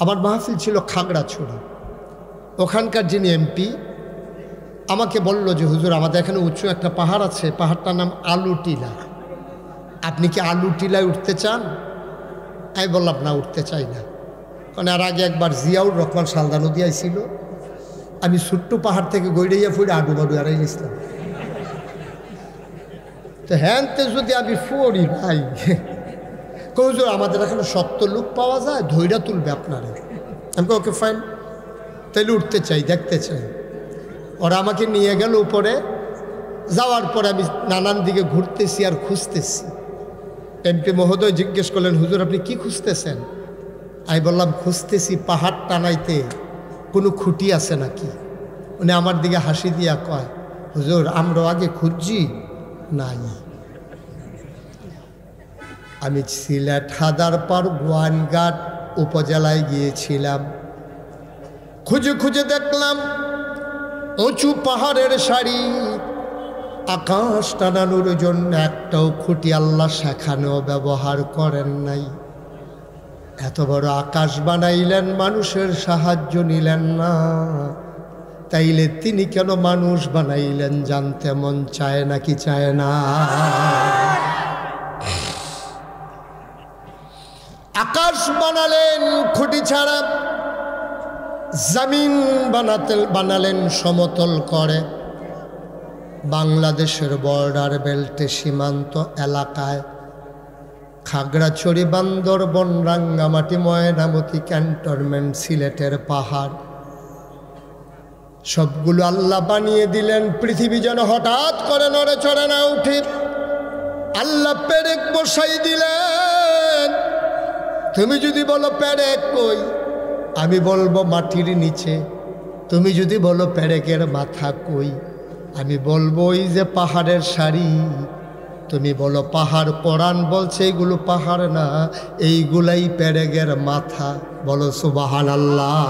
আমার মাহফিল ছিল খাগড়াছড়ি। ওখানকার যিনি এমপি আমাকে বলল যে হুজুর আমাদের এখানে উঁচু একটা পাহাড় আছে, পাহাড়টার নাম আলু টিলা, আপনি কি আলু টিলায় উঠতে চান? আমি বললাম না, উঠতে চাই না। কারণ আর আগে একবার জিয়াউর রহমান সালদা নদী আইছিল, আমি ছোট্ট পাহাড় থেকে গৈড়াইয়া ফুড়ে আডু বাডু আড়াই নিছিলাম। তো হ্যানতে যদি আমি ফুড়ি ভাই, হুজুর আমাদের এখানে 70 লোক পাওয়া যায়, ধৈর্য তুলবে আপনারা। আমি ওকে ফাইন, তাইলে উঠতে চাই, দেখতে চাই। ওরা আমাকে নিয়ে গেল উপরে। যাওয়ার পরে আমি নানান দিকে ঘুরতেছি আর খুঁজতেছি। এমপি মহোদয় জিজ্ঞেস করলেন, হুজুর আপনি কি খুঁজতেছেন? আমি বললাম খুঁজতেছি পাহাড় টানাইতে কোনো খুঁটি আছে নাকি। উনি আমার দিকে হাসি দিয়া কয়, হুজুর আমরা আগে খুঁজছি, নাই। আমি সিলেট হাদারপার গোয়ানঘাট উপজেলায় গিয়েছিলাম। খুঁজে খুঁজে দেখলাম উঁচু পাহাড়ের সারি, আকাশ টানানোর জন্য একটাও খুঁটি আল্লাহ সেখানেও ব্যবহার করেন নাই। এত বড় আকাশ বানাইলেন, মানুষের সাহায্য নিলেন না, তাইলে তিনি কেন মানুষ বানাইলেন জানতে মন চায় নাকি চায় না? আকাশ বানালেন খুঁটি ছাড়া, জমিন বানালেন সমতল করে। বাংলাদেশের বর্ডার বেল্টে সীমান্ত এলাকায় খাগড়াছড়ি, বান্দরবন, রাঙ্গামাটি, ময়নামতি, ক্যান্টনমেন্ট, সিলেটের পাহাড় সবগুলো আল্লাহ বানিয়ে দিলেন। পৃথিবী যেন হঠাৎ করে নড়ে চড়ে না উঠে, আল্লাহ পেরেক বসাই দিলেন। তুমি যদি বলো পেরেক কই, আমি বলবো মাটির নিচে। তুমি যদি বলো পেরেকের মাথা কই, আমি বলবো ওই যে পাহাড়ের সারি। তুমি বলো পাহাড়, কোরআন বলছে এইগুলো পাহাড় না, এইগুলাই পেরেকের মাথা। বলো সুবহানাল্লাহ।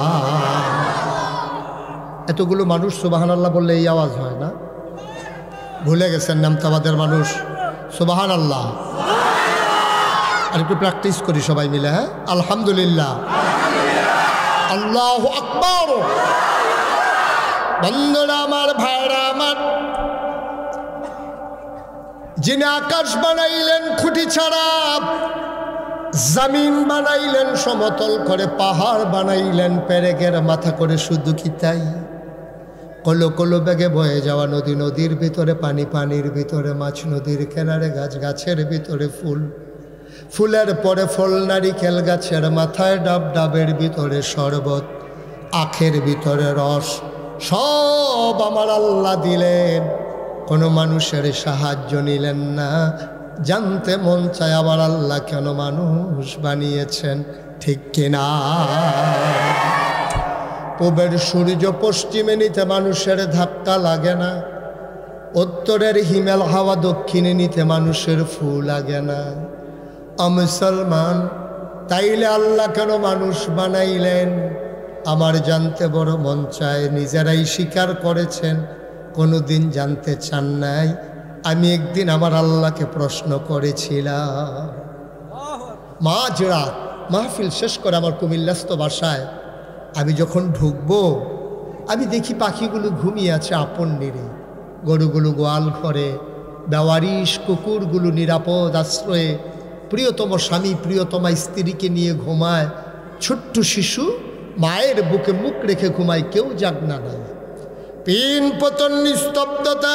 এতগুলো মানুষ সুবহানাল্লাহ বললে এই আওয়াজ হয় না? ভুলে গেছেন নামতাবাদের মানুষ? সুবহানাল্লাহ। আর একটু প্র্যাকটিস করি সবাই মিলে। হ্যাঁ, আলহামদুলিল্লাহ, আল্লাহু আকবার। বন্ধুরা আমার, ভাইরা আমার, যিনি আকাশ বানাইলেন খুঁটি ছাড়া, জমিন বানাইলেন সমতল করে, পাহাড় বানাইলেন পেরেকের মাথা করে, শুধু কি তাই? কলো কলো বেগে বয়ে যাওয়া নদী, নদীর ভিতরে পানি, পানির ভিতরে মাছ, নদীর কিনারে গাছ, গাছের ভিতরে ফুল, ফুলের পরে ফল, নারিকেল গাছের মাথায় ডাব, ডাবের ভিতরে শরবত, আখের ভিতরে রস, সব আমার আল্লাহ দিলেন। কোনো মানুষের সাহায্য নিলেন না। জানতে মন চায় আমার আল্লাহ কেন মানুষ বানিয়েছেন, ঠিক কিনা? পূবের সূর্য পশ্চিমে নিতে মানুষের ধাক্কা লাগে না, উত্তরের হিমেল হাওয়া দক্ষিণে নিতে মানুষের ফু লাগে না। মুসলমান, তাইলে আল্লাহ কেন মানুষ বানাইলেন? আমার জানতে বড় মন চায়। নিজেরাই স্বীকার করেছেন, কোনোদিন জানতে চান নাই। আমি একদিন আমার আল্লাহকে প্রশ্ন করেছিলাম। মাঝরাত মাহফিল শেষ করে আমার কুমিল্লাস্থ বাসায় আমি যখন ঢুকবো, আমি দেখি পাখিগুলো ঘুমিয়ে আছে আপন নিরে, গরুগুলো গোয়াল ঘরে, বেওয়ারিশ কুকুরগুলো নিরাপদ আশ্রয়ে প্রিয়তম স্বামী, প্রিয়তমা স্ত্রীকে নিয়ে ঘুমায়। ছোট্ট শিশু মায়ের বুকে মুখ রেখে ঘুমায়, কেউ জাগনা নাই। পিন পতন নিস্তব্ধতা।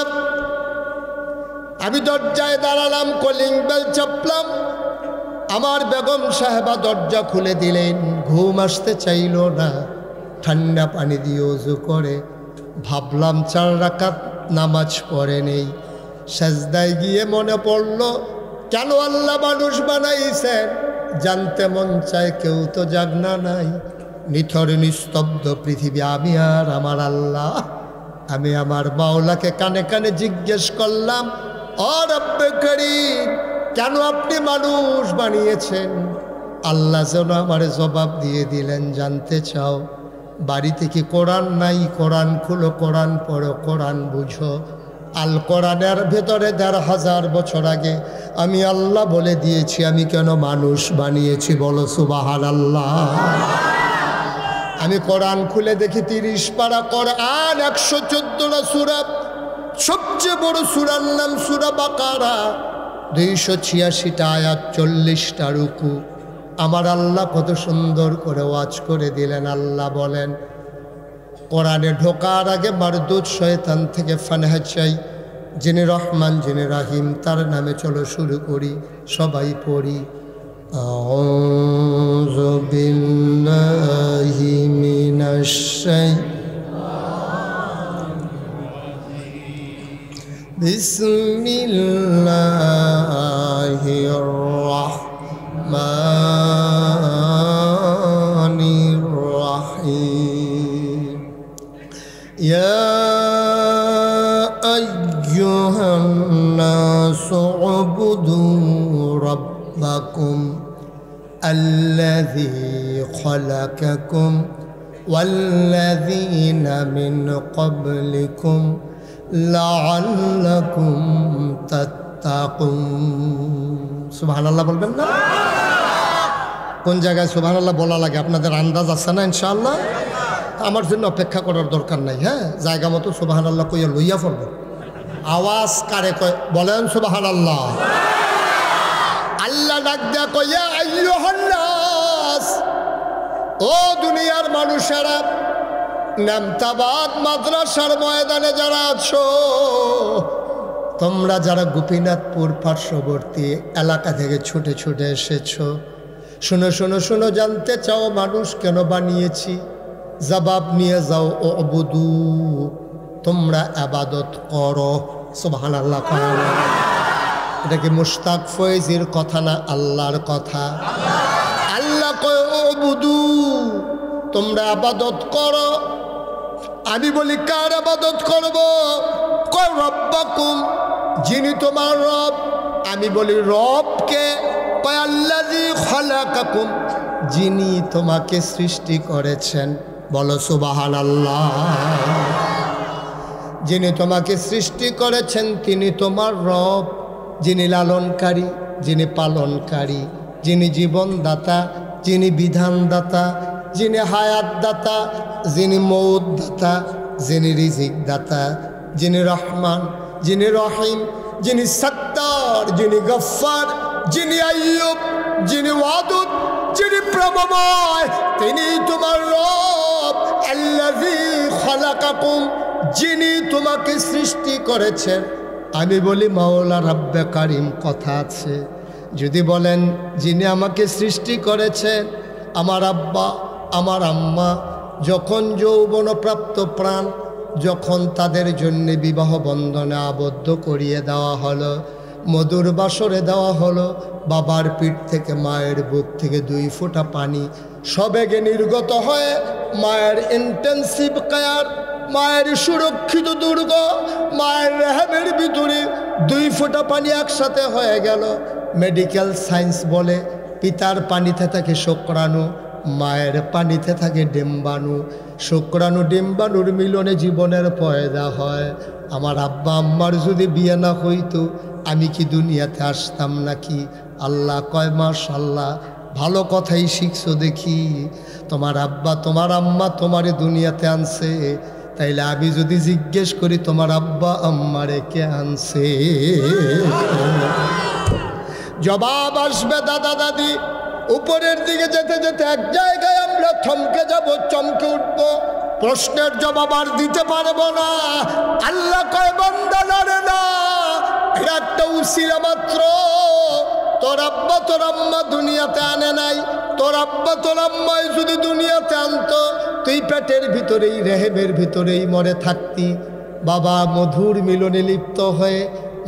আমি দরজায় দাঁড়ালাম, কলিং বেল চাপলাম। আমার বেগম সাহেবা দরজা খুলে দিলেন। ঘুম আসতে চাইল না, ঠান্ডা পানি দিয়ে ওযু করে ভাবলাম 4 রাকাত নামাজ পড়ে নেই। সাজদায় গিয়ে মনে পড়ল, কেন আল্লাহ মানুষ বানাইছেন? জানতে মন চায়, কেউ তো জাগনা নাই। নিথর নিস্তব্ধ পৃথিবী, আমি আর আমার আল্লাহ। আমি আমার মাওলাকে কানে কানে জিজ্ঞেস করলাম, ও রব্বে করিম, কেন আপনি মানুষ বানিয়েছেন? আল্লাহ যেন আমার জবাব দিয়ে দিলেন, জানতে চাও? বাড়িতে কি কোরআন নাই? কোরআন খুলো, কোরআন পড়ো, কোরআন বুঝো। আল কোরআনের ভেতরে ১,৫০০ বছর আগে আমি আল্লাহ বলে দিয়েছি আমি কেন মানুষ বানিয়েছি। বলো সুবহানাল্লাহ। আমি কোরআন খুলে দেখি 30 পারা কোরআন, 114টা সূরা, সবচেয়ে বড় সূরার নাম সূরা বাকারা, 286টা আয়াত, 40টা রুকু। আমার আল্লাহ কত সুন্দর করে ওয়াজ করে দিলেন। আল্লাহ বলেন, কোরআনে ঢোকার আগে মারদুদ শয়তান থেকে ফানাহ চাই। যিনি রহমান, যিনি রাহিম, তার নামে চলো শুরু করি, সবাই পড়ি। আউযু বিল্লাহি মিনাশ শাইতানির বিসমিল্লাহির রাহমানির রাহিম। ইয়া আইয়ুহান নাসু উবুদু রাব্বাকুম আল্লাযী খালাকাকুম ওয়াল্লাযীনা মিন ক্বাবলিকুম লাআল্লাকুম তাত্তাকুন। সুবহানাল্লাহ বলবেন না? কোন জায়গায় সুবহানাল্লাহ বলা লাগে আপনাদের আন্দাজ আছে না? ইনশাআল্লাহ আমার জন্য অপেক্ষা করার দরকার নাই। হ্যাঁ, জায়গা মতো সুবহানাল্লাহ কইয়া লইয়া পড়ব। আওয়াজ কারে কয় বলেন সুবহানাল্লাহ। আল্লাহ ডাক দেয়া কইয়া আইয়ুহান নাস, ও দুনিয়ার মানুষেরা, নামতাবাদ মাদ্রাসার ময়দানে যারা আছো, তোমরা যারা গোপীনাথপুর পার্শ্ববর্তী এলাকা থেকে ছুটে ছুটে এসেছো, শুনো শুনো শুনো, জানতে চাও মানুষ কেন বানিয়েছি? জবাব নিয়ে যাও, ও অবুদু, তোমরা আবাদত করো। সুবহানাল্লাহ। এটা কি মুশতাক ফয়েজির কথা না আল্লাহর কথা? আল্লাহ কয়, ও অবুদু, তোমরা আবাদত করো। আমি বলি কার আবাদত করব? কয় রব্বাকুম, যিনি তোমার রব। আমি বলি রবকে? কয় আল্লাযী খালাকাকুম, যিনি তোমাকে সৃষ্টি করেছেন। বলো সুবহানাল্লাহ। যিনি তোমাকে সৃষ্টি করেছেন তিনি তোমার রব, যিনি লালনকারী, যিনি পালনকারী, যিনি জীবনদাতা, যিনি বিধানদাতা, যিনি হায়াতদাতা, যিনি মৌতদাতা, যিনি রিজিক দাতা, যিনি রহমান, যিনি রহিম, যিনি সত্তার, যিনি গফফার, যিনি আইয়ুব, যিনি ওয়াদুদ, যিনি প্রভুময়, তিনি তোমার রব। আল্লাযী খালাকাকুম, যিনি তোমাকে সৃষ্টি করেছেন। আমি বলি মাওলা রাব্বে কারিম কথা আছে। যদি বলেন যিনি আমাকে সৃষ্টি করেছেন, আমার আব্বা আমার আম্মা যখন যৌবনপ্রাপ্ত প্রাণ, যখন তাদের জন্য বিবাহ বন্ধনে আবদ্ধ করিয়ে দেওয়া হলো, মধুর বাসরে দেওয়া হলো, বাবার পিঠ থেকে মায়ের বুক থেকে 2 ফোঁটা পানি সবেগে নির্গত হয়ে মায়ের ইন্টেন্সিভ কেয়ার, মায়ের সুরক্ষিত দুর্গ, মায়ের রেহেমের ভিতরে 2 ফোঁটা পানি একসাথে হয়ে গেল। মেডিকেল সায়েন্স বলে পিতার পানিতে থাকে শুক্রাণু, মায়ের পানিতে থাকে ডিম্বাণু। শুক্রাণু ডিম্বাণুর মিলনে জীবনের পয়দা হয়। আমার আব্বা আম্মার যদি বিয়ে না হইতো আমি কি দুনিয়াতে আসতাম নাকি? আল্লাহ কয় মাশাআল্লাহ, ভালো কথাই শিখছো দেখি। তোমার আব্বা তোমার আম্মা তোমারে দুনিয়াতে আনছে, তাইলে আমি যদি জিজ্ঞেস করি তোমার আব্বা আম্মারে কে আনছে, জবাব আসবে দাদা দাদি। উপরের দিকে যেতে যেতে এক জায়গায় আমরা থমকে যাব, চমকে উঠব, প্রশ্নের জবাব আর দিতে পারবো না। আল্লাহ কয় বান্দা নারে না, এটা একটা উসিলা মাত্র। তোর আব্বা তোর আম্মা দুনিয়াতে আনে নাই, তোর আব্বা তোর আম্মাই যদি দুনিয়াতে আনতো তুই পেটের ভিতরেই রেহেমের ভিতরেই মরে থাকতি। বাবা মধুর মিলনে লিপ্ত হয়ে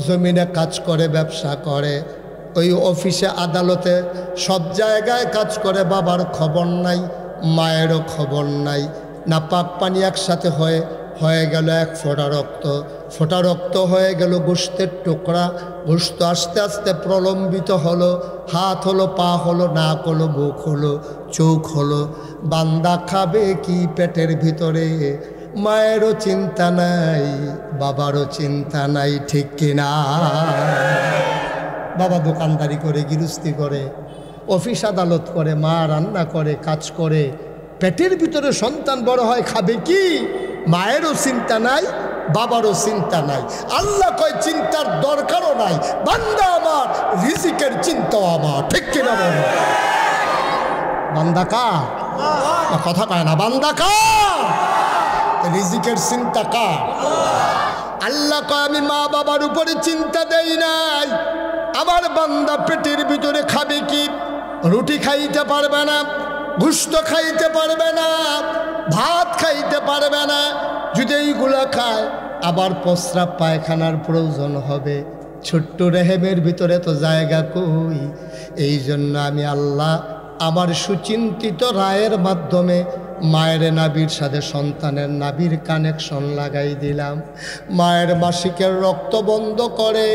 জমিনে কাজ করে, ব্যবসা করে, ওই অফিসে আদালতে সব জায়গায় কাজ করে, বাবার খবর নাই, মায়েরও খবর নাই। না পাক পানি একসাথে হয়ে গেল 1 ফোঁটা রক্ত, ফোঁটা রক্ত হয়ে গেল গোশতের টুকরা, গোশত আস্তে আস্তে প্রলম্বিত হলো, হাত হলো, পা হলো, নাক হলো, মুখ হলো, চোখ হলো। বান্দা খাবে কি পেটের ভিতরে? মায়েরও চিন্তা নাই, বাবারও চিন্তা নাই, ঠিক কিনা? বাবা দোকানদারি করে, গৃহস্থী করে, অফিস আদালত করে, মা রান্না করে, কাজ করে, পেটের ভিতরে সন্তান বড় হয়, খাবে কি? মায়েরও চিন্তা নাই, বাবারও চিন্তা নাই। আল্লাহ কয় চিন্তার দরকারও নাই, বান্দা আমার, রিজিকের চিন্তাও আমার। ঠিক কিনা বলো? বান্দা কার? কথা কয় না, বান্দা কার? রিজিকের চিন্তা কার? আল্লাহ কয় আমি মা বাবার উপরে চিন্তা দেই নাই। আমার বান্দা পেটের ভিতরে খাবে কি? রুটি খাইতে পারবে না, গোশত খাইতে পারবে না, ভাত খাইতে পারবে না। যদি এইগুলা খায় আবার প্রস্রাব পায়খানার প্রয়োজন হবে, ছোট্ট রেহেমের ভিতরে তো জায়গা কই। এই জন্য আমি আল্লাহ আমার সুচিন্তিত রায়ের মাধ্যমে মায়ের নাভির সাথে সন্তানের নাভির কানেকশন লাগাই দিলাম। মায়ের মাসিকের রক্ত বন্ধ করে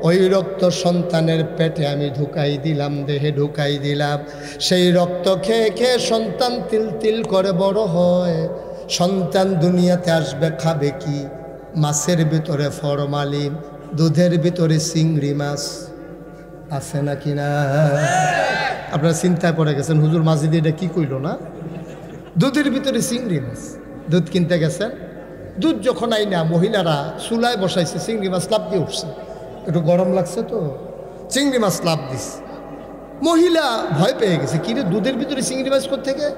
ওই রক্ত সন্তানের পেটে আমি ঢুকাই দিলাম, দেহে ঢুকাই দিলাম। সেই রক্ত খেয়ে খেয়ে সন্তান তিল তিল করে বড় হয়। সন্তান দুনিয়াতে আসবে, খাবে কি? মাছের ভিতরে ফরমালিন, দুধের ভিতরে চিংড়ি মাছ আছে নাকি না? আপনারা চিন্তায় পড়ে গেছেন, হুজুর মাঝিদি এটা কি কইল না? দুধের ভিতরে চিংড়ি মাছ। দুধ কিনতে গেছেন, দুধ যখন আইনা মহিলারা চুলায় বসাইছে, চিংড়ি মাছ লাভ দিয়ে উঠছে। একটু গরম লাগছে তো চিংড়ি মাছ লাভ দিস। মহিলা ভয় পেয়ে গেছে, কিরে দুধের ভিতরে চিংড়ি মাছ কোত্থেকে?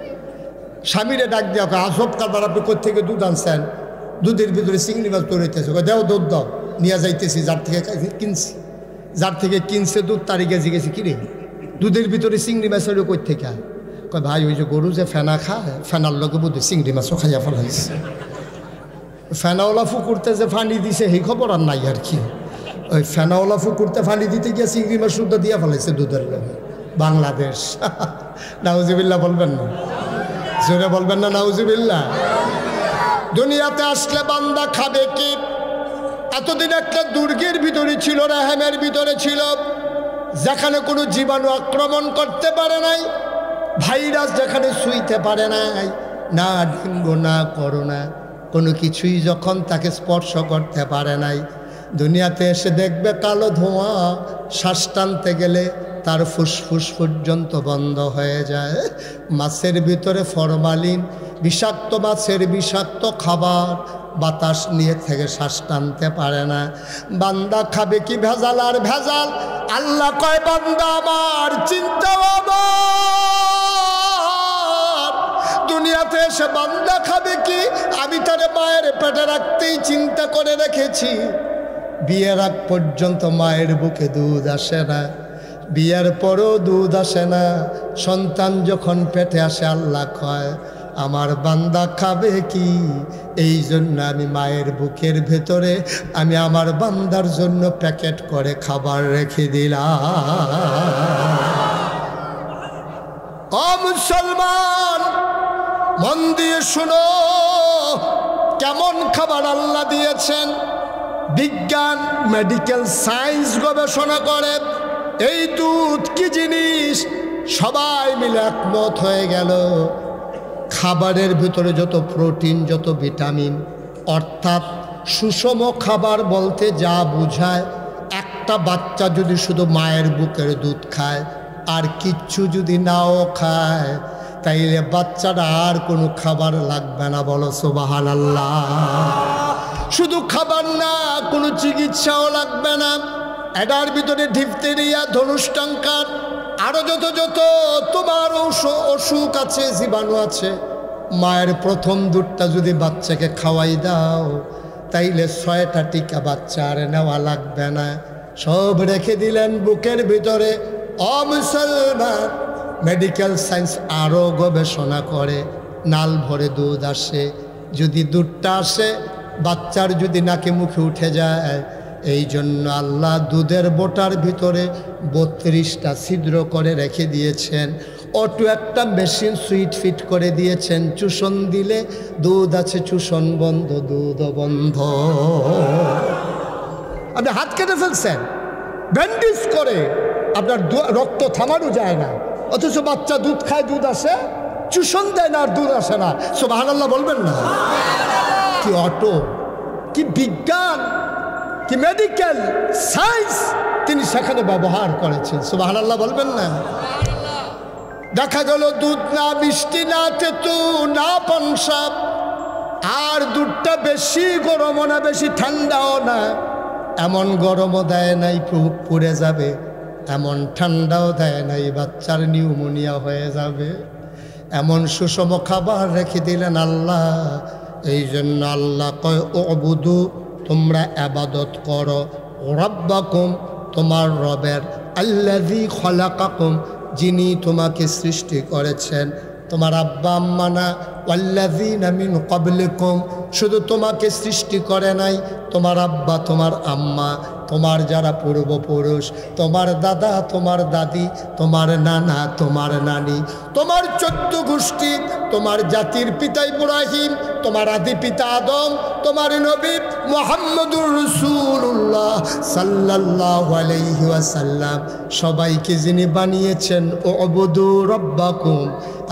স্বামীরে ডাক দেওয়া, আজব কারবার, আপনি কোত্থেকে দুধ আনছেন? দুধের ভিতরে চিংড়ি মাছ দৌড়াইতেছে। দেও দুধ দাও, নিয়ে যাইতেছি যার থেকে কিনছি। যার থেকে কিনছে দুধ তারই গেছে গেছি, কিরে দুধের ভিতরে চিংড়ি মাছ হলো কোত্থেকে? কয় ভাই ওই যে গরু যে ফেনা খায়, ফেনার লোকে বুধ চিংড়ি মাছও খাইয়া ফেলাইছে। ফেনাওয়ালা ফুকুরতে যে ফানি দিছে সেই খবর আর নাই আর কি। ওই ফেনাওয়ালা ফুকুরতে ফানি দিতে গিয়ে চিংড়ি মাছ শুদ্ধ দিয়া ফেলাইছে দুধের লোকে। বাংলাদেশ। নাউজুবিল্লাহ বলবেন না, জোরে বলবেন না নাউজুবিল্লাহ। দুনিয়াতে আসলে বান্দা খাবে কি? এতদিন একটা দুর্গের ভিতরে ছিল, রেহেমের ভিতরে ছিল, যেখানে কোনো জীবাণু আক্রমণ করতে পারে নাই, ভাইরাস যেখানে ছুঁইতে পারে নাই, না ডেঙ্গু না করোনা কোনো কিছুই যখন তাকে স্পর্শ করতে পারে নাই। দুনিয়াতে এসে দেখবে কালো ধোঁয়া, শ্বাস টানতে গেলে তার ফুসফুস পর্যন্ত বন্ধ হয়ে যায়। মাছের ভিতরে ফরমালিন, বিষাক্ত মাছের বিষাক্ত খাবার, বাতাস নিয়ে থেকে শ্বাস টানতে পারে না। বান্দা খাবে কি? ভেজাল আর ভেজাল। আল্লাহ কয় বান্দা আমার, চিন্তা আমার। দুনিয়াতে এসে বান্দা খাবে কি? আমি তার মায়ের পেটে রাখতেই চিন্তা করে রেখেছি। বিয়ের আগ পর্যন্ত মায়ের বুকে দুধ আসে না, বিয়ের পরও দুধ আসে না। সন্তান যখন পেটে আসে আল্লাহ কয় আমার বান্দা খাবে কি? এই জন্য আমি মায়ের বুকের ভেতরে আমি আমার বান্দার জন্য প্যাকেট করে খাবার রেখে দিলাম। ও মুসলমান, মন দিয়ে শুনো কেমন খাবার আল্লাহ দিয়েছেন। বিজ্ঞান, মেডিকেল সায়েন্স গবেষণা করে এই দুধ কি জিনিস, সবাই মিলে একমত হয়ে গেল। খাবারের ভিতরে যত প্রোটিন, যত ভিটামিন, অর্থাৎ সুষম খাবার বলতে যা বোঝায়, একটা বাচ্চা যদি শুধু মায়ের বুকের দুধ খায় আর কিচ্ছু যদি নাও খায়, তাইলে বাচ্চাটা আর কোনো খাবার লাগবে না। বলো সুবহানাল্লাহ। শুধু খাবার না, কোনো চিকিৎসাও লাগবে না। এটার ভিতরে ডিপথেরিয়া, ধনুষ্টঙ্কার, আরো যত যত তোমার অসুখ আছে, জীবাণু আছে, মায়ের প্রথম দুধটা যদি বাচ্চাকে খাওয়াই দাও, তাইলে 6টা টিকা বাচ্চা আর নেওয়া লাগবে না, সব রেখে দিলেন বুকের ভিতরে। মুসলমান, মেডিকেল সায়েন্স আরও গবেষণা করে, নাল ভরে দুধ আসে। যদি দুধটা আসে, বাচ্চার যদি নাকে মুখে উঠে যায়, এই জন্য আল্লাহ দুধের বোটার ভিতরে 32টা ছিদ্র করে রেখে দিয়েছেন। অটো একটা মেশিন সুইট ফিট করে দিয়েছেন, চুষণ দিলে দুধ আছে, চুষণ বন্ধ দুধ বন্ধ। আপনি হাত কেটে ফেলছেন, ব্যান্ডেজ করে আপনার রক্ত থামানো যায় না, অথচ বাচ্চা দুধ খায়, দুধ আসে, চুষণ দেয় না আর দুধ আসে না। সুবহানাল্লাহ বলবেন না? কি অটো, কি বিজ্ঞান, কি মেডিকেল সায়েন্স তিনি সেখানে ব্যবহার করেছেন। সুবহানাল্লাহ বলবেন না? দেখা গেল দুধ না, মিষ্টি না, তেঁতু না, পানসাপ, আর দুধটা বেশি গরমও না বেশি ঠান্ডাও না, এমন গরমও দেয় নাই পুড়ে যাবে, এমন ঠান্ডাও দেয় নাই বাচ্চার নিউমোনিয়া হয়ে যাবে, এমন সুষম খাবার রেখে দিলেন আল্লাহ। এই জন্য আল্লাহ কয় উবুদু, তোমরা ইবাদত করো, রাব্বাকুম, তোমার রবের, আল্লাযী খলাকাকুম, যিনি তোমাকে সৃষ্টি করেছেন, তোমার আব্বা আম্মা না, ওয়াল্লাযীনা মিন ক্বাবলিকুম, শুধু তোমাকে সৃষ্টি করে নাই, তোমার আব্বা তোমার আম্মা, তোমার যারা পূর্বপুরুষ, তোমার দাদা তোমার দাদি, তোমার নানা তোমার নানি, তোমার 14 গোষ্ঠী, তোমার জাতির পিতা ইব্রাহিম, তোমার আদি পিতা আদম, তোমার নবী মুহাম্মদুর রাসূলুল্লাহ সাল্লাল্লাহু আলাইহি ওয়াসাল্লাম, সবাইকে যিনি বানিয়েছেন উবুদু রাব্বাকুম,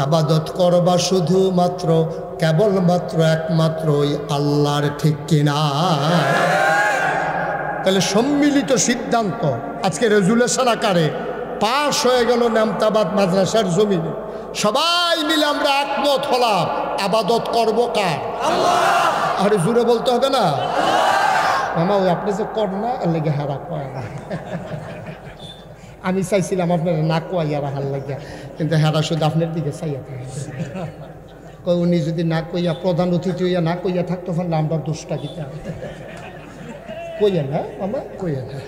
ইবাদত করবা শুধুমাত্র কেবলমাত্র একমাত্র ওই আল্লাহর, ঠিক কিনা? তাহলে সম্মিলিত সিদ্ধান্ত আজকে রেজুলেশন আকারে পাশ হয়ে গেল নেমতাবাদ মাদ্রাসার জমিনে। সবাই মিলে আমরা একমত হলাম, আবাদত করব কার? আল্লাহ। আরে জুড়ে বলতে হবে না মামা, ওই আপনি যে কর না এর লেগে হারা কয় না। আমি চাইছিলাম আপনারা না কইয়া রাখার লাগিয়া, কিন্তু হেরা শুধু আপনার দিকে চাইয়া থাকে। উনি যদি না কইয়া প্রধান অতিথি হইয়া না কইয়া থাকতে পারলে আমরা দোষটা কিতা কইয়া না মামা, কইয়া না,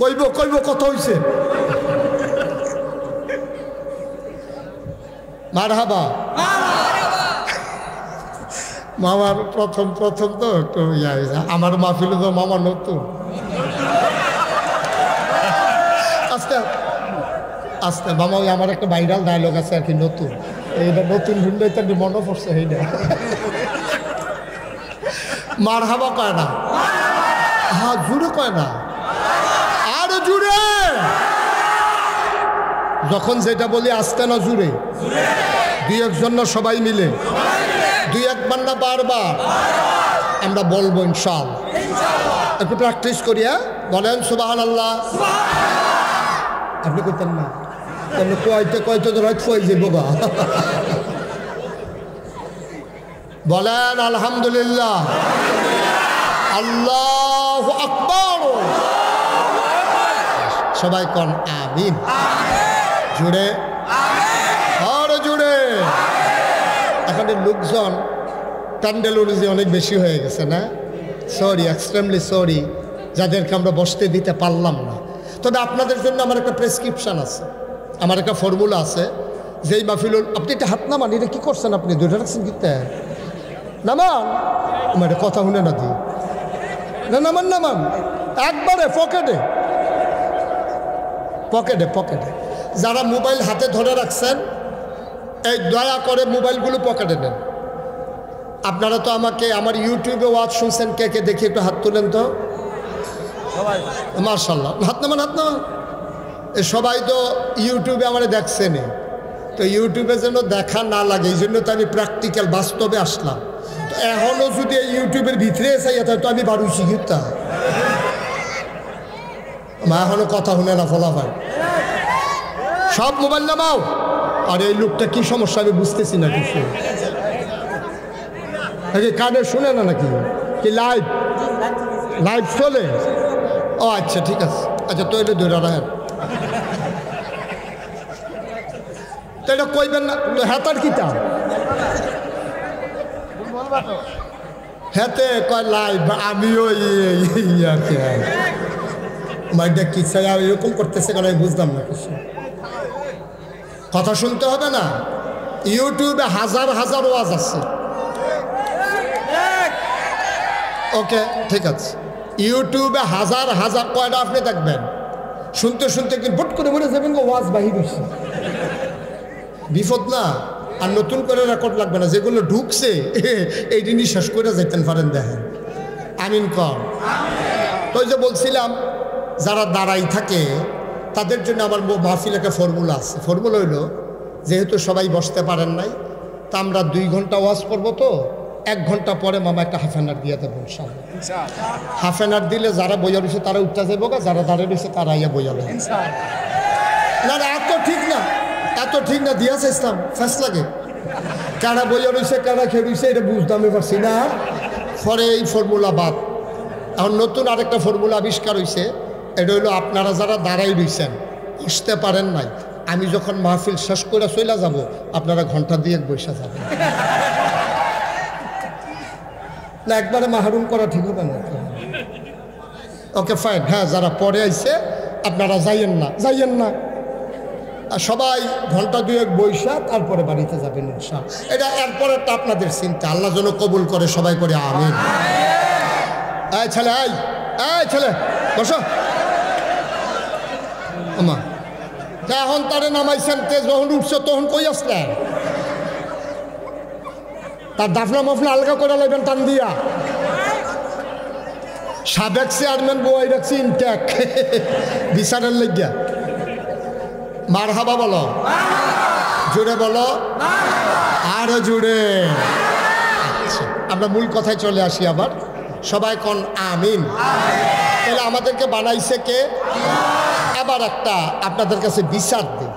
কইব কইব কত হইছে। মারহাবা মামার প্রথম তো একটু ইয়া হয়েছে, আমার মাহফিলে তো মামা নতুন। আস্তে আস্তে মামা, ওই আমার একটা ভাইরাল ডায়লগ আছে আর কি, নতুন, এইটা নতুন শুনলে তো মনে পড়ছে এইটা। মারহাবা কয় না, হ্যাঁ জুড়ে কয় না, আরো জুড়ে, যখন যেটা বলি আসতে না জুড়ে, দুই একজন না সবাই মিলে, দুই একবার না বারবার আমরা বলবো ইনশাআল্লাহ। একটু প্র্যাকটিস করি, হ্যাঁ বলেন সুবহানাল্লাহ। আপনি করতেন না, তাহলে কয়তে তো রাত কই যে বাবা, বলেন আলহামদুলিল্লাহ, আল্লাহু আকবার, সবাই কোন আমিন, জুড়ে আর জুড়ে। এখানে লোকজন প্যান্ডেল অনুযায়ী অনেক বেশি হয়ে গেছে না, সরি, এক্সট্রিমলি সরি যাদেরকে আমরা বসতে দিতে পারলাম না। তবে আপনাদের জন্য আমার একটা প্রেসক্রিপশান আছে, আমার একটা ফর্মুলা আছে, যেই মাহফিলুল, আপনি একটা হাত নামান, এটা কী করছেন আপনি, দুইটা রাখছেন কিতে নামান, আমার এটা কথা শুনে না দিই না, নামান নামান একবারে পকেটে পকেটে পকেটে। যারা মোবাইল হাতে ধরে রাখছেন, এই দয়া করে মোবাইলগুলো পকেটে নেন। আপনারা তো আমাকে আমার ইউটিউবে ওয়াজ শুনছেন, কে কে দেখি একটু হাত তুলেন তো, মাশাআল্লাহ, হাত নামান হাত নামান। সবাই তো ইউটিউবে আমার দেখছেনই, তো ইউটিউবে যেন দেখা না লাগে, এই জন্য তো আমি প্র্যাকটিক্যাল বাস্তবে আসলাম। তো এখনও যদি এই ইউটিউবের ভিতরে চাইয়া থাকে তো আমি বারু শিখিতা, মা এখনো কথা শুনে না, ফলা ভাই সব মোবাইল নামাও। আর এই লোকটা কি সমস্যা আমি বুঝতেছি না কিছু, কানে শুনে না নাকি, কি লাইভ লাইভ চলে? ও আচ্ছা ঠিক আছে, আচ্ছা তো এটা ধরে রাখেন, তো এটা কইবেন না তো, হেতার কিতা হেতে কয় লাইভ, আমিও মাইটা কি চাই এরকম করতেছে কেন আমি বুঝলাম না কিছু। কথা শুনতে হবে না, ইউটিউবে হাজার হাজার ওয়াজ আছে, ওকে ঠিক আছে, ইউটিউবে হাজার হাজার, কয়টা আপনি দেখবেন, শুনতে শুনতে কিন্তু ভোট করে মনে যাবেন ওয়াজ বাহির হচ্ছে, বিপদ না। আর নতুন করে রেকর্ড লাগবে না, যেগুলো ঢুকছে এই জিনিস শেষ করে যাইতেন পারেন, দেখেন আমিন কর। তো যে বলছিলাম, যারা দাঁড়াই থাকে তাদের জন্য আমার মাহফিল একটা ফর্মুলা আছে। ফর্মুলা হইলো, যেহেতু সবাই বসতে পারেন নাই, তা আমরা 2 ঘন্টা ওয়াজ করবো, তো 1 ঘন্টা পরে মামা একটা হাফ অ্যান আওয়ার দিয়ে দেবো ইনশাআল্লাহ। হাফ অ্যান আওয়ার দিলে যারা বইয়া রয়েছে তারা উঠতে যাবো, যারা দাঁড়িয়ে রয়েছে তারা ইয়া বইয়া না, এত ঠিক না, এত ঠিক না দিয়াছে ইসলাম ফ্যাস লাগে কারা বইয়া রয়েছে কারা খেয়ে রয়েছে এটা বুঝতে পারছি না। পরে এই ফর্মুলা বাদ, এখন নতুন আরেকটা ফর্মুলা আবিষ্কার হয়েছে। এটা হইলো আপনারা যারা দাঁড়াই রয়েছেন বসতে পারেন নাই, আমি যখন মাহফিল শেষ করে চলে যাব আপনারা ঘন্টা দিয়ে বসে যাবেন না, একবারে মাহরুম করা ঠিক হবে না। ওকে ফাইন, হ্যাঁ যারা পরে আইছে আপনারা যাইয়েন না, আর সবাই ঘন্টা দুয়েক বৈশা তারপরে বাড়িতে যাবেন ইনশাআল্লাহ। এটা এরপরে তো আপনাদের চিন্তা, আল্লাহ যেন কবুল করে, সবাই করে আমিন। এই ছেলে, এই ছেলে বসো। আমা এখন তারে নামাইছেন, তেজ যখন উঠছে তখন কই আসলেন? তার দাফনা মফনা আলগা করে লাগবেন টান দিয়া। সাবেক চেয়ারম্যান বই রাখছি ইনটেক বিচারের লাগিয়া। মার হাবা বলো, জুড়ে বলো, আরো জুড়ে। আচ্ছা, আমরা মূল কথায় চলে আসি আবার। সবাই কোন আমিন। তাহলে আমাদেরকে বানাইছে কে? আবার একটা আপনাদের কাছে বিচার দিই,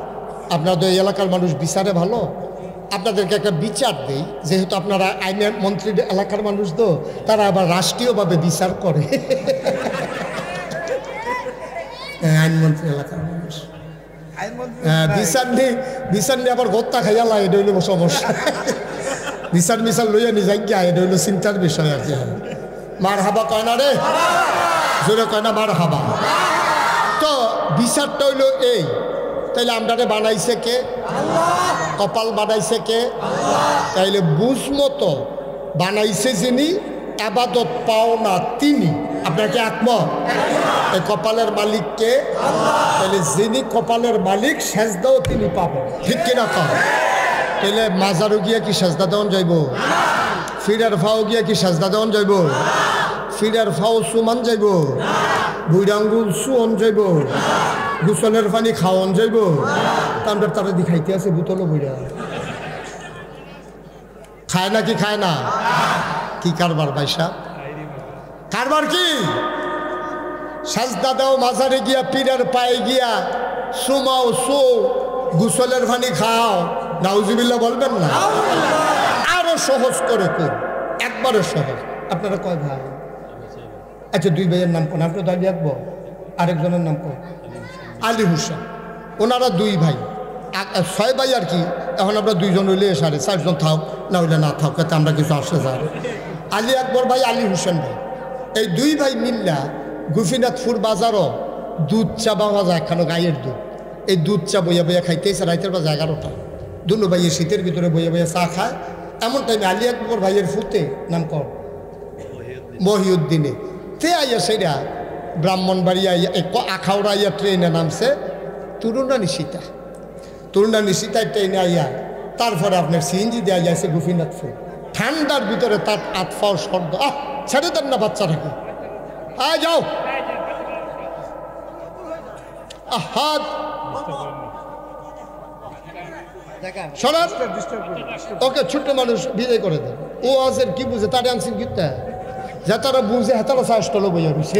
আপনাদের এই এলাকার মানুষ বিচারে ভালো, আপনাদেরকে একটা বিচার দিই। যেহেতু আপনারা আইনের মন্ত্রীর এলাকার মানুষ তো, তারা আবার রাষ্ট্রীয়ভাবে বিচার করে। আইনমন্ত্রী এলাকার মানুষ বিচার নিয়ে আবার গত্তা খাইয়া লাই, এটা হইল সমস্যা। বিচার লইয়া নিয়ে গিয়া, এটা হইল চিন্তার বিষয় আর কি। মার হাবা কয় না রে, জোরে কয় না মার হাবা। তো বিচারটা হইল এই, তাইলে আমরা বানাইছে কে? কপাল বানাইছে কে? তাইলে বুঝমতো বানাইছে যিনি, আবাদত পাও না তিনি। আপনাকে একমত? এই কপালের মালিক কে? তাহলে যিনি কপালের মালিক, সেজদাও তিনি পাবেন, ঠিক কিনা কম? তাহলে মাজারও গিয়া কি সেজদা দেওয়ান যাইব? ফিরার ফাও গিয়া কি সেজদা দেওয়ান যাইব? ফিরার ফাও সুমান যাইব? বুইরাঙ্গুল সুয়ন যাইব? গুসলের পানি খাওয়ান যাইব? তাদের তারা দেখাইতে আছে বোতলও বইরা খায় না, কি খায় না? কি কারবার ভাইসা? কারবার কি? সাজদা দাও মাজারে গিয়া, পীরের পায়ে গিয়া সুমাও সু, গুসলের পানি খাও, নাউজুবিল্লাহ বলবেন না? আরো সহজ করে কই, একবারে সহজ। আপনারা কয় ভাই? আচ্ছা, দুই ভাইয়ের নাম কোন? আপনার দাঁড়িয়ে রাখবো। আরেকজনের নাম কোন? আলী হোসেন। ওনারা দুই ভাই, 6 ভাই আর কি। এখন আমরা 2 জন হইলে 4.5 জন থাক, না হইলে না থাক, এতে আমরা কিছু আসে যাই। আলী আকবর ভাই, আলী হোসেন ভাই, এই 2 ভাই মিল্লা গোপীনাথপুর বাজারও দুধ চা পাওয়া যায়, একখানো গাইয়ের দুধ। এই দুধ চা বইয়া বইয়া খাইতেছে রাইতের বাজে 11টা। দুনো ভাইয়ে শীতের ভিতরে বইয়া বইয়া চা খায়। এমন টাইমে আলী আকবর ভাইয়ের ফুতে নাম কর মহিউদ্দিনে তে আইয়া, সেটা ব্রাহ্মণবাড়িয়া আখাউড়া আইয়া ট্রেনে নামছে তুরুণা নিশিতায় ট্রেনে আইয়া, তারপরে আপনার সিএনজি দিয়ে আইয়াছে গোপীনাথপুর। ঠান্ডার ভিতরে তার আতফাও সর্দ, ছেড়ে দেন না বাচ্চাটাকে, যাও হাত ওকে, ছোট্ট মানুষ বিদায় করে দেন। ও আছেন কি বুঝে, তারে আনছেন গীতটা যা তারা বুঝে, হাতারা চাষটলো বইয়া রয়েছে,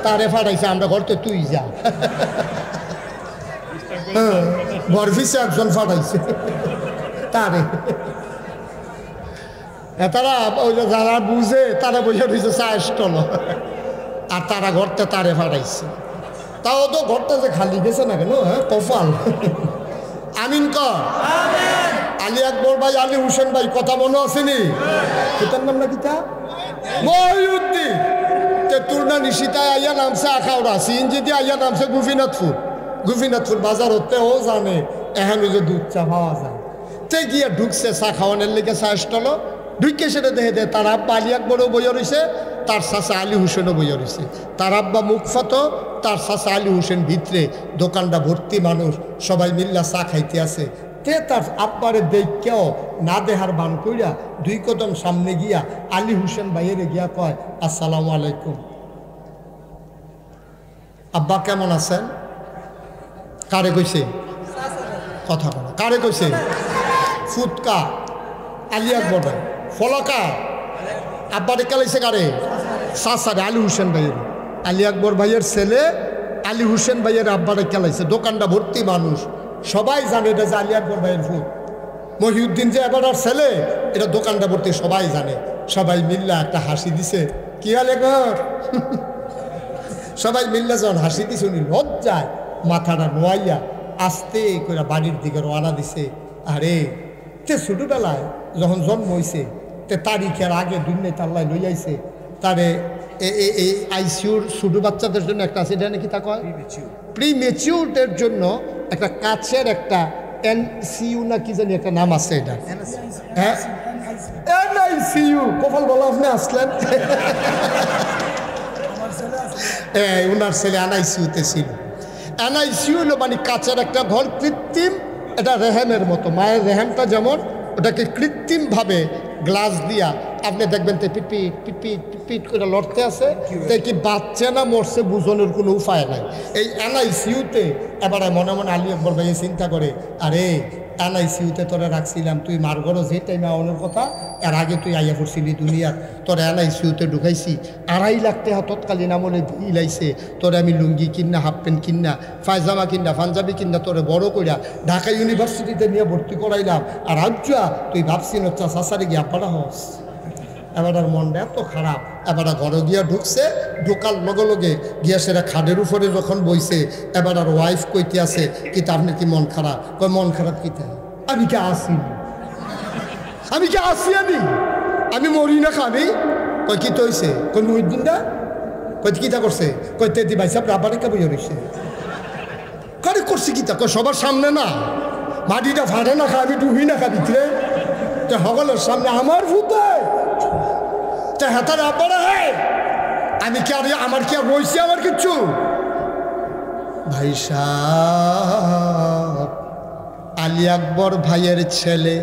তারে ফাটাইছে আমরা ঘরতে, তুই যা। বরফিসে একজন ফাটাইছে তারে, তারা ওই যারা বুঝে তারা বইয়া রয়েছে চাষটল, আর তারা ঘরতে তারে ফাটাইছে। তাও তো ঘরটা যে খালি গেছে না কেন? হ্যাঁ, কপাল। আমিন কর। আলী আকবর ভাই, আলী হোসেন ভাই, কথা মনে আসেনি? পিতার নাম না কিতা? মহিউদ্দিন। তুরনা নিশিতায় আইয়া নামছে আখাউড়া, সিএনজি দিয়ে আইয়া নামছে গোপীনাথপুর বাজার হতে। ও জানে এখন যে দুধ চা পাওয়া যায়, তে গিয়া ঢুকছে চা খাওয়ানোর লেগে চা স্টল। ঢুকে সেটা দেখে দে তার আব্বা আলী আকবরও বইয়া রয়েছে, তার চাচা আলী হোসেনও বইয়া রয়েছে। তার আব্বা মুখফাত, তার চাচা আলী হোসেন ভিতরে, দোকানটা ভর্তি মানুষ, সবাই মিল্লা চা খাইতে আছে। তে তার আব্বারে দেখেও না দেহার বান কইরা 2 কদম সামনে গিয়া আলী হোসেন ভাইয়ের গিয়া কয়, আসসালামু আলাইকুম আব্বা, কেমন আছেন? কারে কইছে? কথা বলা কারে কইছে? ফুটকা আলী আকবর ভাই। ফলকা আব্বারে কেলাইছে কারে? চাচারে, আলী হোসেন ভাইয়ের। আলী আকবর ভাইয়ের ছেলে আলী হোসেন ভাইয়ের আব্বারে কেলাইছে। দোকানটা ভর্তি মানুষ, সবাই জানে এটা যে আলী আকবর ভাইয়ের ভূত। মহিউদ্দিন যে এবার ছেলে, এটা দোকানটা ভর্তি সবাই জানে। সবাই মিল্লা একটা হাসি দিছে, কি আলী আকবর সবাই মিল্লা যখন হাসি দিছে, উনি লজ্জায় মাথাটা নোয়াইয়া আস্তে করে বাড়ির দিকে রওনা দিছে। আরে তে ছোটবেলায় যখন জন্ম হয়েছে তে তারিখের আগে দুনিয়ায় তাল্লায় লই আইছে তারে এই আইসিউর ছোট বাচ্চাদের জন্য একটা আছে, এটা নাকি তা কয় প্রিমেচিউরদের জন্য একটা কাছের একটা এনসিইউ না কি জানি একটা নাম আছে, এটা হ্যাঁ এনআইসিইউ। কপাল বলা আপনি আসলেন। ওনার ছেলে এনআইসিইউতে ছিল। এনআইসিইউ হলো মানে কাছের একটা ঘর, কৃত্রিম, এটা রেহেমের মতো। মায়ের রেহেমটা যেমন, ওটাকে কৃত্রিমভাবে গ্লাস দিয়া আপনি দেখবেন তো পিটপিট পিটপিট পিটপিট করে লড়তে আছে, তাই কি বাচ্চা না মরছে বুঝানোর কোনো উপায় নাই। এই এনআইসিইউতে এবারে মনে মনে আলী আকবর ভাই চিন্তা করে, আরে এনআইসিইউতে তোরা রাখছিলাম, তুই মারগরো যে টাইমে আওয়ানোর কথা, এর আগে তুই আইয়া পড়ছিলি দুনিয়ার, তোরা এনআইসিইউতে ঢুকাইছি, 2.5 লাখ টাকা তৎকালীন আমলে বিল আইছে, তোরে আমি লুঙ্গি কিনা, হাফ প্যান্ট কিনা, পায়জামা কিনা, পাঞ্জাবি কিনা, তোরে বড় কইরা ঢাকা ইউনিভার্সিটিতে নিয়ে ভর্তি করাইলাম, আর আজ্জা তুই ভাবছিস হচ্ছে সাসারে গিয়া পড়া হস। এবার মনটা এত খারাপ, এবার ঘরে গিয়া ঢুকছে, ঢোকার লগে লগে গিয়া সেটা খাটের উপরে যখন বইছে, এবার আর ওয়াইফ কইতে আছে, কিতা আপনি কি মন খারাপ? কই মন খারাপ কিতা, আমি কি আসি, আমি কি আসি, আমি মরি না খাবি। কই কি তো হইছে? কই মহিউদ্দিন দা কই কিতা করছে? কই তেদি ভাই সাহেব রাবারে কা বইয়া রইছে। কারে করছি কিতা? কই সবার সামনে না, মাটিটা ফাটে না খাবি, ডুবি না খাবি রে, তো সকলের সামনে আমার ভূতে হাতার আব্বারা। হ্যাঁ আমি কি আর, আমার কি আর রয়েছে আমার কিচ্ছু? ভাই সাহেব আলী আকবর ভাইয়ের ছেলে,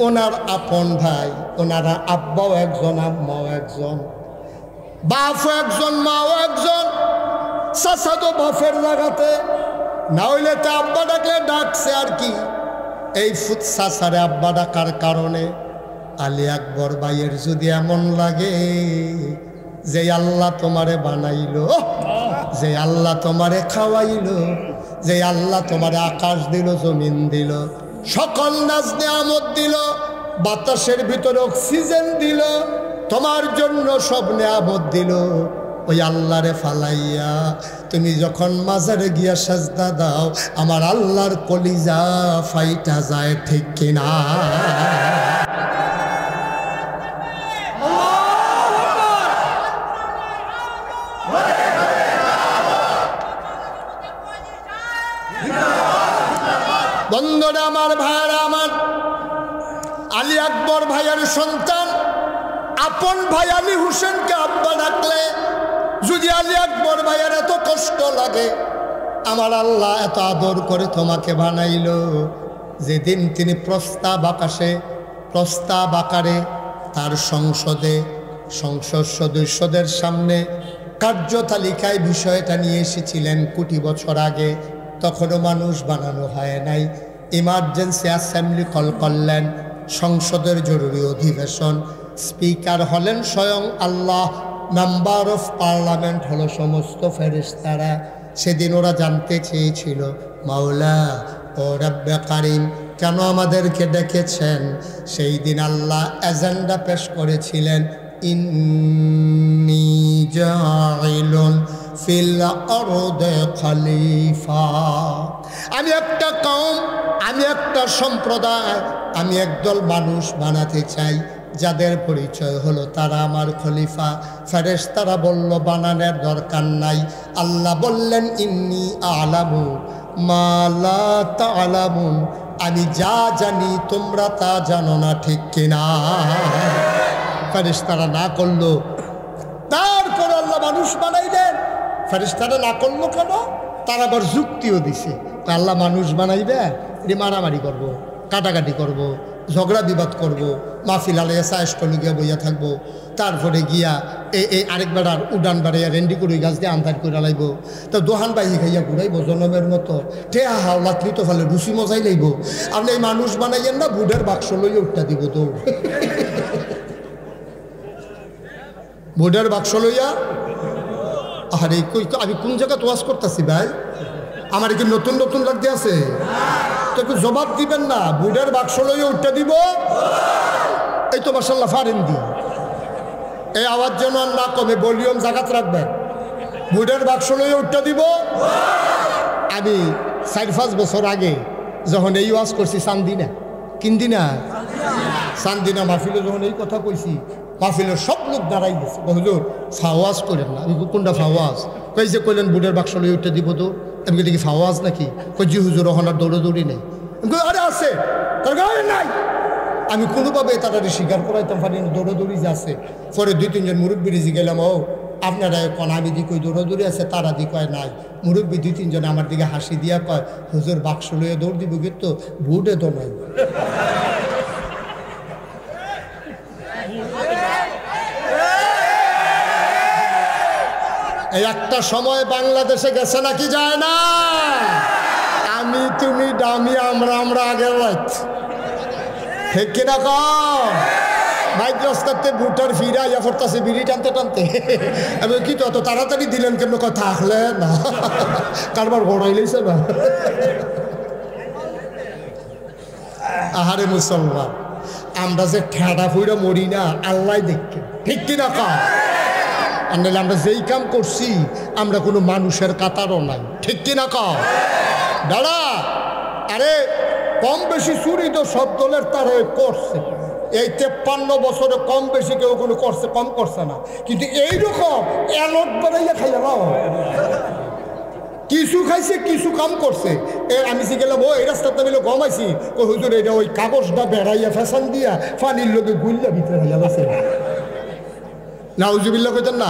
ওনার আপন ভাই, ওনারা আব্বাও একজন, আম্মাও একজন, বাপও একজন, মাও একজন, চাচা তো বাপের জায়গাতে, না হইলে তো আব্বা ডাকলে ডাকছে আর কি। এই ফুট চাচারে আব্বা ডাকার কারণে আলী আকবর ভাইয়ের যদি এমন লাগে যে আল্লাহ তোমারে বানাইলো, যে আল্লাহ তোমারে খাওয়াইলো, যে আল্লাহ তোমারে আকাশ দিল, জমিন দিল, সকল নাজ নিয়ামত দিল, বাতাসের ভিতরে অক্সিজেন দিল, তোমার জন্য সব নিয়ামত দিল, ওই আল্লাহরে ফালাইয়া তুমি যখন মাজারে গিয়া সাজদা দাও, আমার আল্লাহর কলিজা ফাইটা যায়, ঠিক কিনা? বন্ধুরা আমার, ভাইরা আমার, আলী আকবর ভাইয়ের সন্তান আপন ভাই আলী হোসেনকে আব্বা ডাকলে যদি আলী আকবর ভাইয়ের এত কষ্ট লাগে, আমার আল্লাহ এত আদর করে তোমাকে বানাইল, যেদিন তিনি প্রস্তাব আকারে তার সংসদ সদস্যদের সামনে কার্যতালিকায় বিষয়টা নিয়ে এসেছিলেন কোটি বছর আগে, তখনও মানুষ বানানো হয় নাই। ইমার্জেন্সি অ্যাসেম্বলি কল করলেন, সংসদের জরুরি অধিবেশন, স্পিকার হলেন স্বয়ং আল্লাহ, মেম্বার অফ পার্লামেন্ট হলো সমস্ত ফেরেশতারা। সেদিন ওরা জানতে চেয়েছিল, মাওলা ও রব্বে কারিম কেন আমাদেরকে ডেকেছেন? সেই দিন আল্লাহ এজেন্ডা পেশ করেছিলেন, ইন্নী জাইলুন ফিল আরদে খলিফা। আমি একটা কওম, আমি একটা সম্প্রদায়, আমি একদল মানুষ বানাতে চাই, যাদের পরিচয় হলো তারা আমার খলিফা। ফেরেশতারা বলল বানানোর দরকার নাই। আল্লাহ বললেন, ইন্নী আলামু মা লা তা'লামুন, আমি যা জানি তোমরা তা জানো না, ঠিক কিনা? ফেরেশতারা না করলো, তারপর আল্লাহ মানুষ বানাইলেন। ফেরেশতারা না করলো কেন? তারা আবার যুক্তিও দিছে, আল্লাহ মানুষ বানাইবে, মারামারি করব, কাটাকাটি করব, ঝগড়া বিবাদ করব, মাহফিল আলাইয়া সায়স্টল গিয়া বইয়া থাকবো, তারপরে গিয়া এই আরেক বেড়ার উডান বাড়াইয়া রেন্ডি কুড়ি গাছ দিয়ে আন্ধার করে লাইব, তো দোহান বাইহি খাইয়া ঘুরাইব জনমের মতো, ঠেয়া হাওলাতলি তো ফেলে রুচি মজাই লাইব। আপনি এই মানুষ বানাইয়েন না, বুডের বাক্স লইয়া উঠটা দিব দৌড়, বুডের বাক্স লইয়া। আরে আমি কোন জায়গা তোয়াজ করতেছি ভাই? আমার কি নতুন নতুন লাগতে আছে? তো একটু জবাব দিবেন না। বুড়ের বাক্স লইয়ে উঠতে দিব? এই তো মাশাআল্লাহ ফারেন দি। এই আওয়াজ যেন আর না কমে, ভলিউম জাগাত রাখবেন। বুড়ের বাক্স লইয়ে উঠতে দিব? আমি 4-5 বছর আগে যখন এই ওয়াজ করছি চান্দিনা, কিন্দিনা চান্দিনা মাহফিলে যখন এই কথা কইছি, মাহফিলের সব লোক দাঁড়াই গেছে। হুজুর ফাওয়াজ করেন না। আমি কোনটা ফাওয়াজ? কই যে কইলেন বুড়ের বাক্স লইয়ে উঠতে দিব। তো আমি কি ফাওয়াজ নাকি? কই জি হুজুর, ওখান আর দৌড়াদৌড়ি নেই। আরে আছে, তার গায়ে নাই। আমি কোনোভাবে তাড়াতাড়ি স্বীকার করাইতাম পারি না দৌড়াদৌড়ি যে আছে। পরে 2-3 জন মুরব্বী গেলাম, ও আপনারা কোন আমি দি কই দৌড়াদৌড়ি আছে, তারা দি কয় নাই। মুরব্বী 2-3 জন আমার দিকে হাসি দিয়া কয়, হুজুর বাক্স লইয়ে দৌড় দিব কিন্তু বুড়ে তো নাই। এই একটা সময় বাংলাদেশে গেছে নাকি যায় না? আমি তুমি দামি আমরা আগের রাত, ঠিক কিনা কম? বাইক রাস্তাতে ভুটার ফিরা ইয়া পড়তেছে বিড়ি টানতে টানতে। আমি কি তো অত তাড়াতাড়ি দিলেন কেন? কথা আসলে না, কারবার গড়াইলেছে না। আহারে মুসলমান, আমরা যে ঠেড়া ফুইরা মরি না, আল্লাহ দেখে, ঠিক কিনা কম? আনলে আমরা যেই কাম করছি আমরা কোনো মানুষের কাতারও নাই, ঠিক কিনা কম? দাঁড়া, আরে কম বেশি চুরি তো সব দলের তারা করছে। এই 53 বছরে কম বেশি কেউ কোনো করছে, কম করছে না। কিন্তু এইরকম এলট বাড়াইয়া খাইয়া নাও, কিছু খাইছে কিছু কাম করছে। আমি সে গেলাম, ও এই রাস্তাতে মিলে গমাইছি। ও হুজুর এটা ওই কাগজটা বেড়াইয়া ফ্যাশন দিয়া পানির লোকে গুল্লা ভিতরে হইয়া গেছে। নাউজুবিল্লাহ কইতেন না?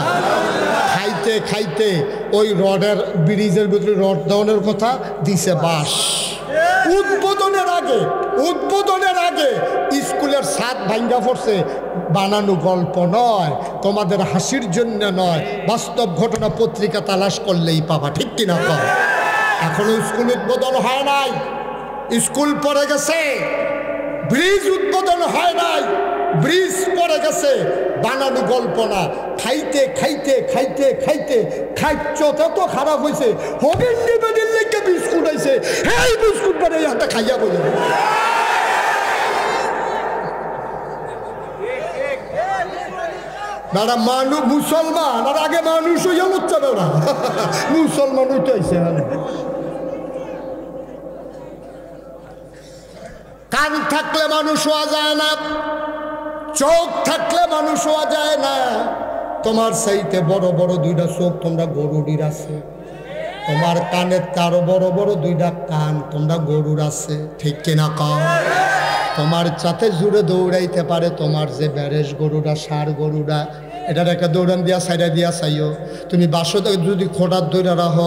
খাইতে খাইতে ওই রডের ব্রিজের ভিতরে রড দেওয়ানোর কথা দিছে বাস। উদ্বোধনের আগে স্কুলের ছাদ ভাঙ্গা পড়ছে। বানানো গল্প নয়, তোমাদের হাসির জন্য নয়, বাস্তব ঘটনা। পত্রিকা তালাশ করলেই পাবা, ঠিক কিনা কম? এখনো স্কুল উদ্বোধন হয় নাই, স্কুল পড়ে গেছে। ব্রিজ উদ্বোধন হয় নাই, ব্রিজ পড়ে গেছে। বানানো গল্প না। খাইতে খাইতে খাইতে খাইতে খাইচটা তো খারাপ হয়েছে। হবির নিবেদির লেগে বিস্কুট আইছে, এই বিস্কুট বানাই হাতে খাইয়া বলে। দাদা মানুষ মুসলমান, আর আগে মানুষ হইয়া হচ্ছে না, মুসলমান হইতে আইছে। কান থাকলে মানুষ হওয়া যায় না, চোখ থাকলে মানুষ হওয়া যায় না। তোমার চাইতে বড় বড় 2টা চোখ তোমরা গরুটির আছে, তোমার কানের আরো বড় বড় 2টা কান তোমরা গরুর আছে, ঠিক কিনা কম? তোমার চাতে জুড়ে দৌড়াইতে পারে তোমার যে ব্যারেজ গরুরা, ষাঁড় গরুরা, এটার একটা দৌড়ান দিয়া সাইডা দিয়া চাইও। তুমি বাসো যদি খোঁড়ার দৌড়া রাহ,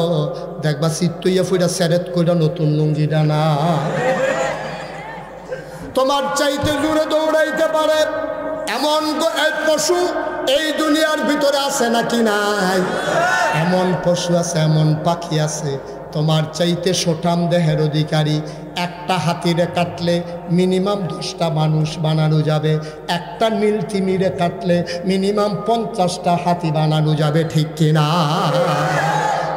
দেখবা চিত্তইয়া ফুইরা স্যারেত কইরা নতুন লুঙ্গিটা না। তোমার চাইতে জুড়ে দৌড়াইতে পারে এমন পশু এই দুনিয়ার ভিতরে আছে নাকি নাই? এমন পশু আছে, এমন পাখি আছে তোমার চাইতে সোটাম দেহের অধিকারী। একটা হাতিরে কাটলে মিনিমাম 10টা মানুষ বানানো যাবে, একটা নীল তিমিরে কাটলে মিনিমাম 50টা হাতি বানানো যাবে, ঠিক কিনা?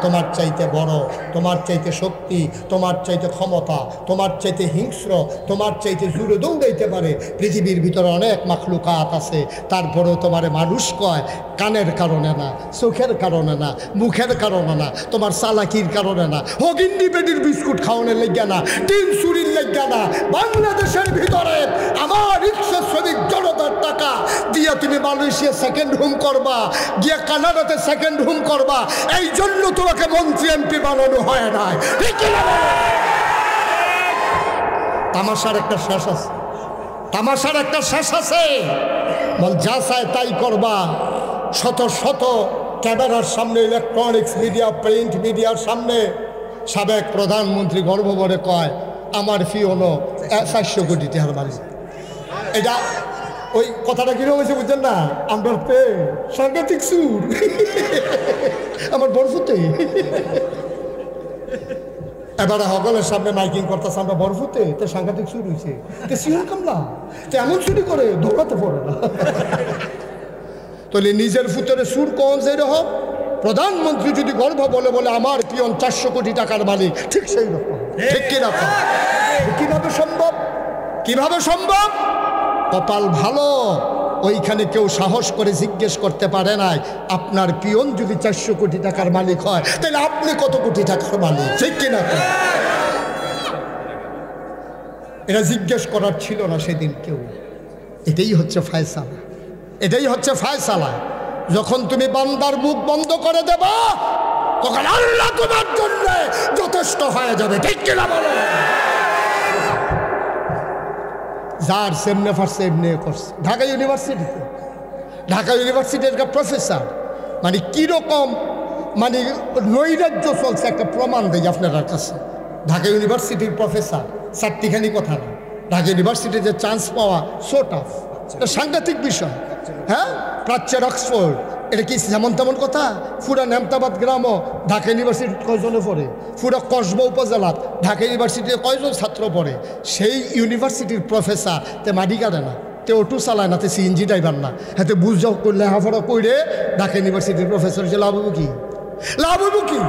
তোমার চাইতে বড়, তোমার চাইতে শক্তি, তোমার চাইতে ক্ষমতা, তোমার চাইতে হিংস্র, তোমার চাইতে জুড়ে দৌড়াইতে পারে পৃথিবীর ভিতরে অনেক মাখলুকাত আছে। তারপরেও তোমারে মানুষ কয় কানের কারণে না, চোখের কারণে না, মুখের কারণে না, তোমার চালাকির কারণে না, হগিন্ডি বেডির বিস্কুট খাওয়ানোর লেগে না, টিন চুরির লেগে না। বাংলাদেশের ভিতরে আমার রিক্সা শ্রমিক জনতার টাকা দিয়ে তুমি মালয়েশিয়া সেকেন্ড হোম করবা, গিয়ে কানাডাতে সেকেন্ড হোম করবা, এই জন্য তোমাকে মন্ত্রী এমপি বানানো হয় না। তামাশার একটা শেষ আছে, তামাশার একটা শেষ আছে। বল যা চায় তাই করবা। শত শত ক্যামেরার সামনে, ইলেকট্রনিক্স মিডিয়া, প্রিন্ট মিডিয়ার সামনে সাবেক প্রধানমন্ত্রী গর্ব করে কয় আমার ফি হলো 400 কোটি টাকার মালিক। এটা ওই কথাটা কিরকম হয়েছে বুঝছেন না? আমরা সাংঘাতিক সুর আমার বরফুতে। এবারে সকলের সামনে মাইকিং করতেছে আমরা বরফুতে, তো সাংঘাতিক সুর হয়েছে। তো শিওর কামলা তো এমন চুরি করে দৌড়াতে পড়ে না। তাহলে নিজের ফুতরে সুর কম যেরকম প্রধানমন্ত্রী যদি গর্ব বলে বলে আমার পিয়ন 400 কোটি টাকার মালিক, ঠিক সেই রকম। ঠিক কিনা? কিভাবে সম্ভব? কিভাবে সম্ভব? কপাল ভালো, ওইখানে কেউ সাহস করে জিজ্ঞেস করতে পারে নাই আপনার পিয়ন যদি 400 কোটি টাকার মালিক হয় তাহলে আপনি কত কোটি টাকার মালিক? ঠিক কিনা? এটা জিজ্ঞেস করার ছিল না সেদিন কেউ। এটাই হচ্ছে ফায়সালা, এটাই হচ্ছে ফায়সালা। যখন তুমি বান্দার মুখ বন্ধ করে দেবা তখন আল্লাহ তোমার জন্য যথেষ্ট হয়ে যাবে। ঠিক কিনা বলো? যার সেমনে ফার্সে এমনি করছে। ঢাকা ইউনিভার্সিটিতে, ঢাকা ইউনিভার্সিটির একটা প্রফেসর, মানে কীরকম মানে নৈরাজ্য চলছে একটা প্রমাণ দেয় আপনার কাছে। ঢাকা ইউনিভার্সিটির প্রফেসর, চারটিখানি কথা না, ঢাকা ইউনিভার্সিটিতে চান্স পাওয়া সো টাফ, এটা সাংঘাতিক বিষয়। হ্যাঁ, প্রাচ্যের অক্সফোর্ড, এটা কি যেমন তেমন কথা? পুরা নেমতাবাদ গ্রামও ঢাকা ইউনিভার্সিটি কয়জনে পড়ে, পুরা কসবা উপজেলাত ঢাকা ইউনিভার্সিটিতে কয়জন ছাত্র পড়ে। সেই ইউনিভার্সিটির প্রফেসর তে মাটি কাটে না, তে অটো চালায় না, তে সিএনজি ড্রাইভার না, হাতে বুঝাও করলে হাফাড়া করে ঢাকা ইউনিভার্সিটির প্রফেসর যে লাভ হইব কি? লাভ হইব কি?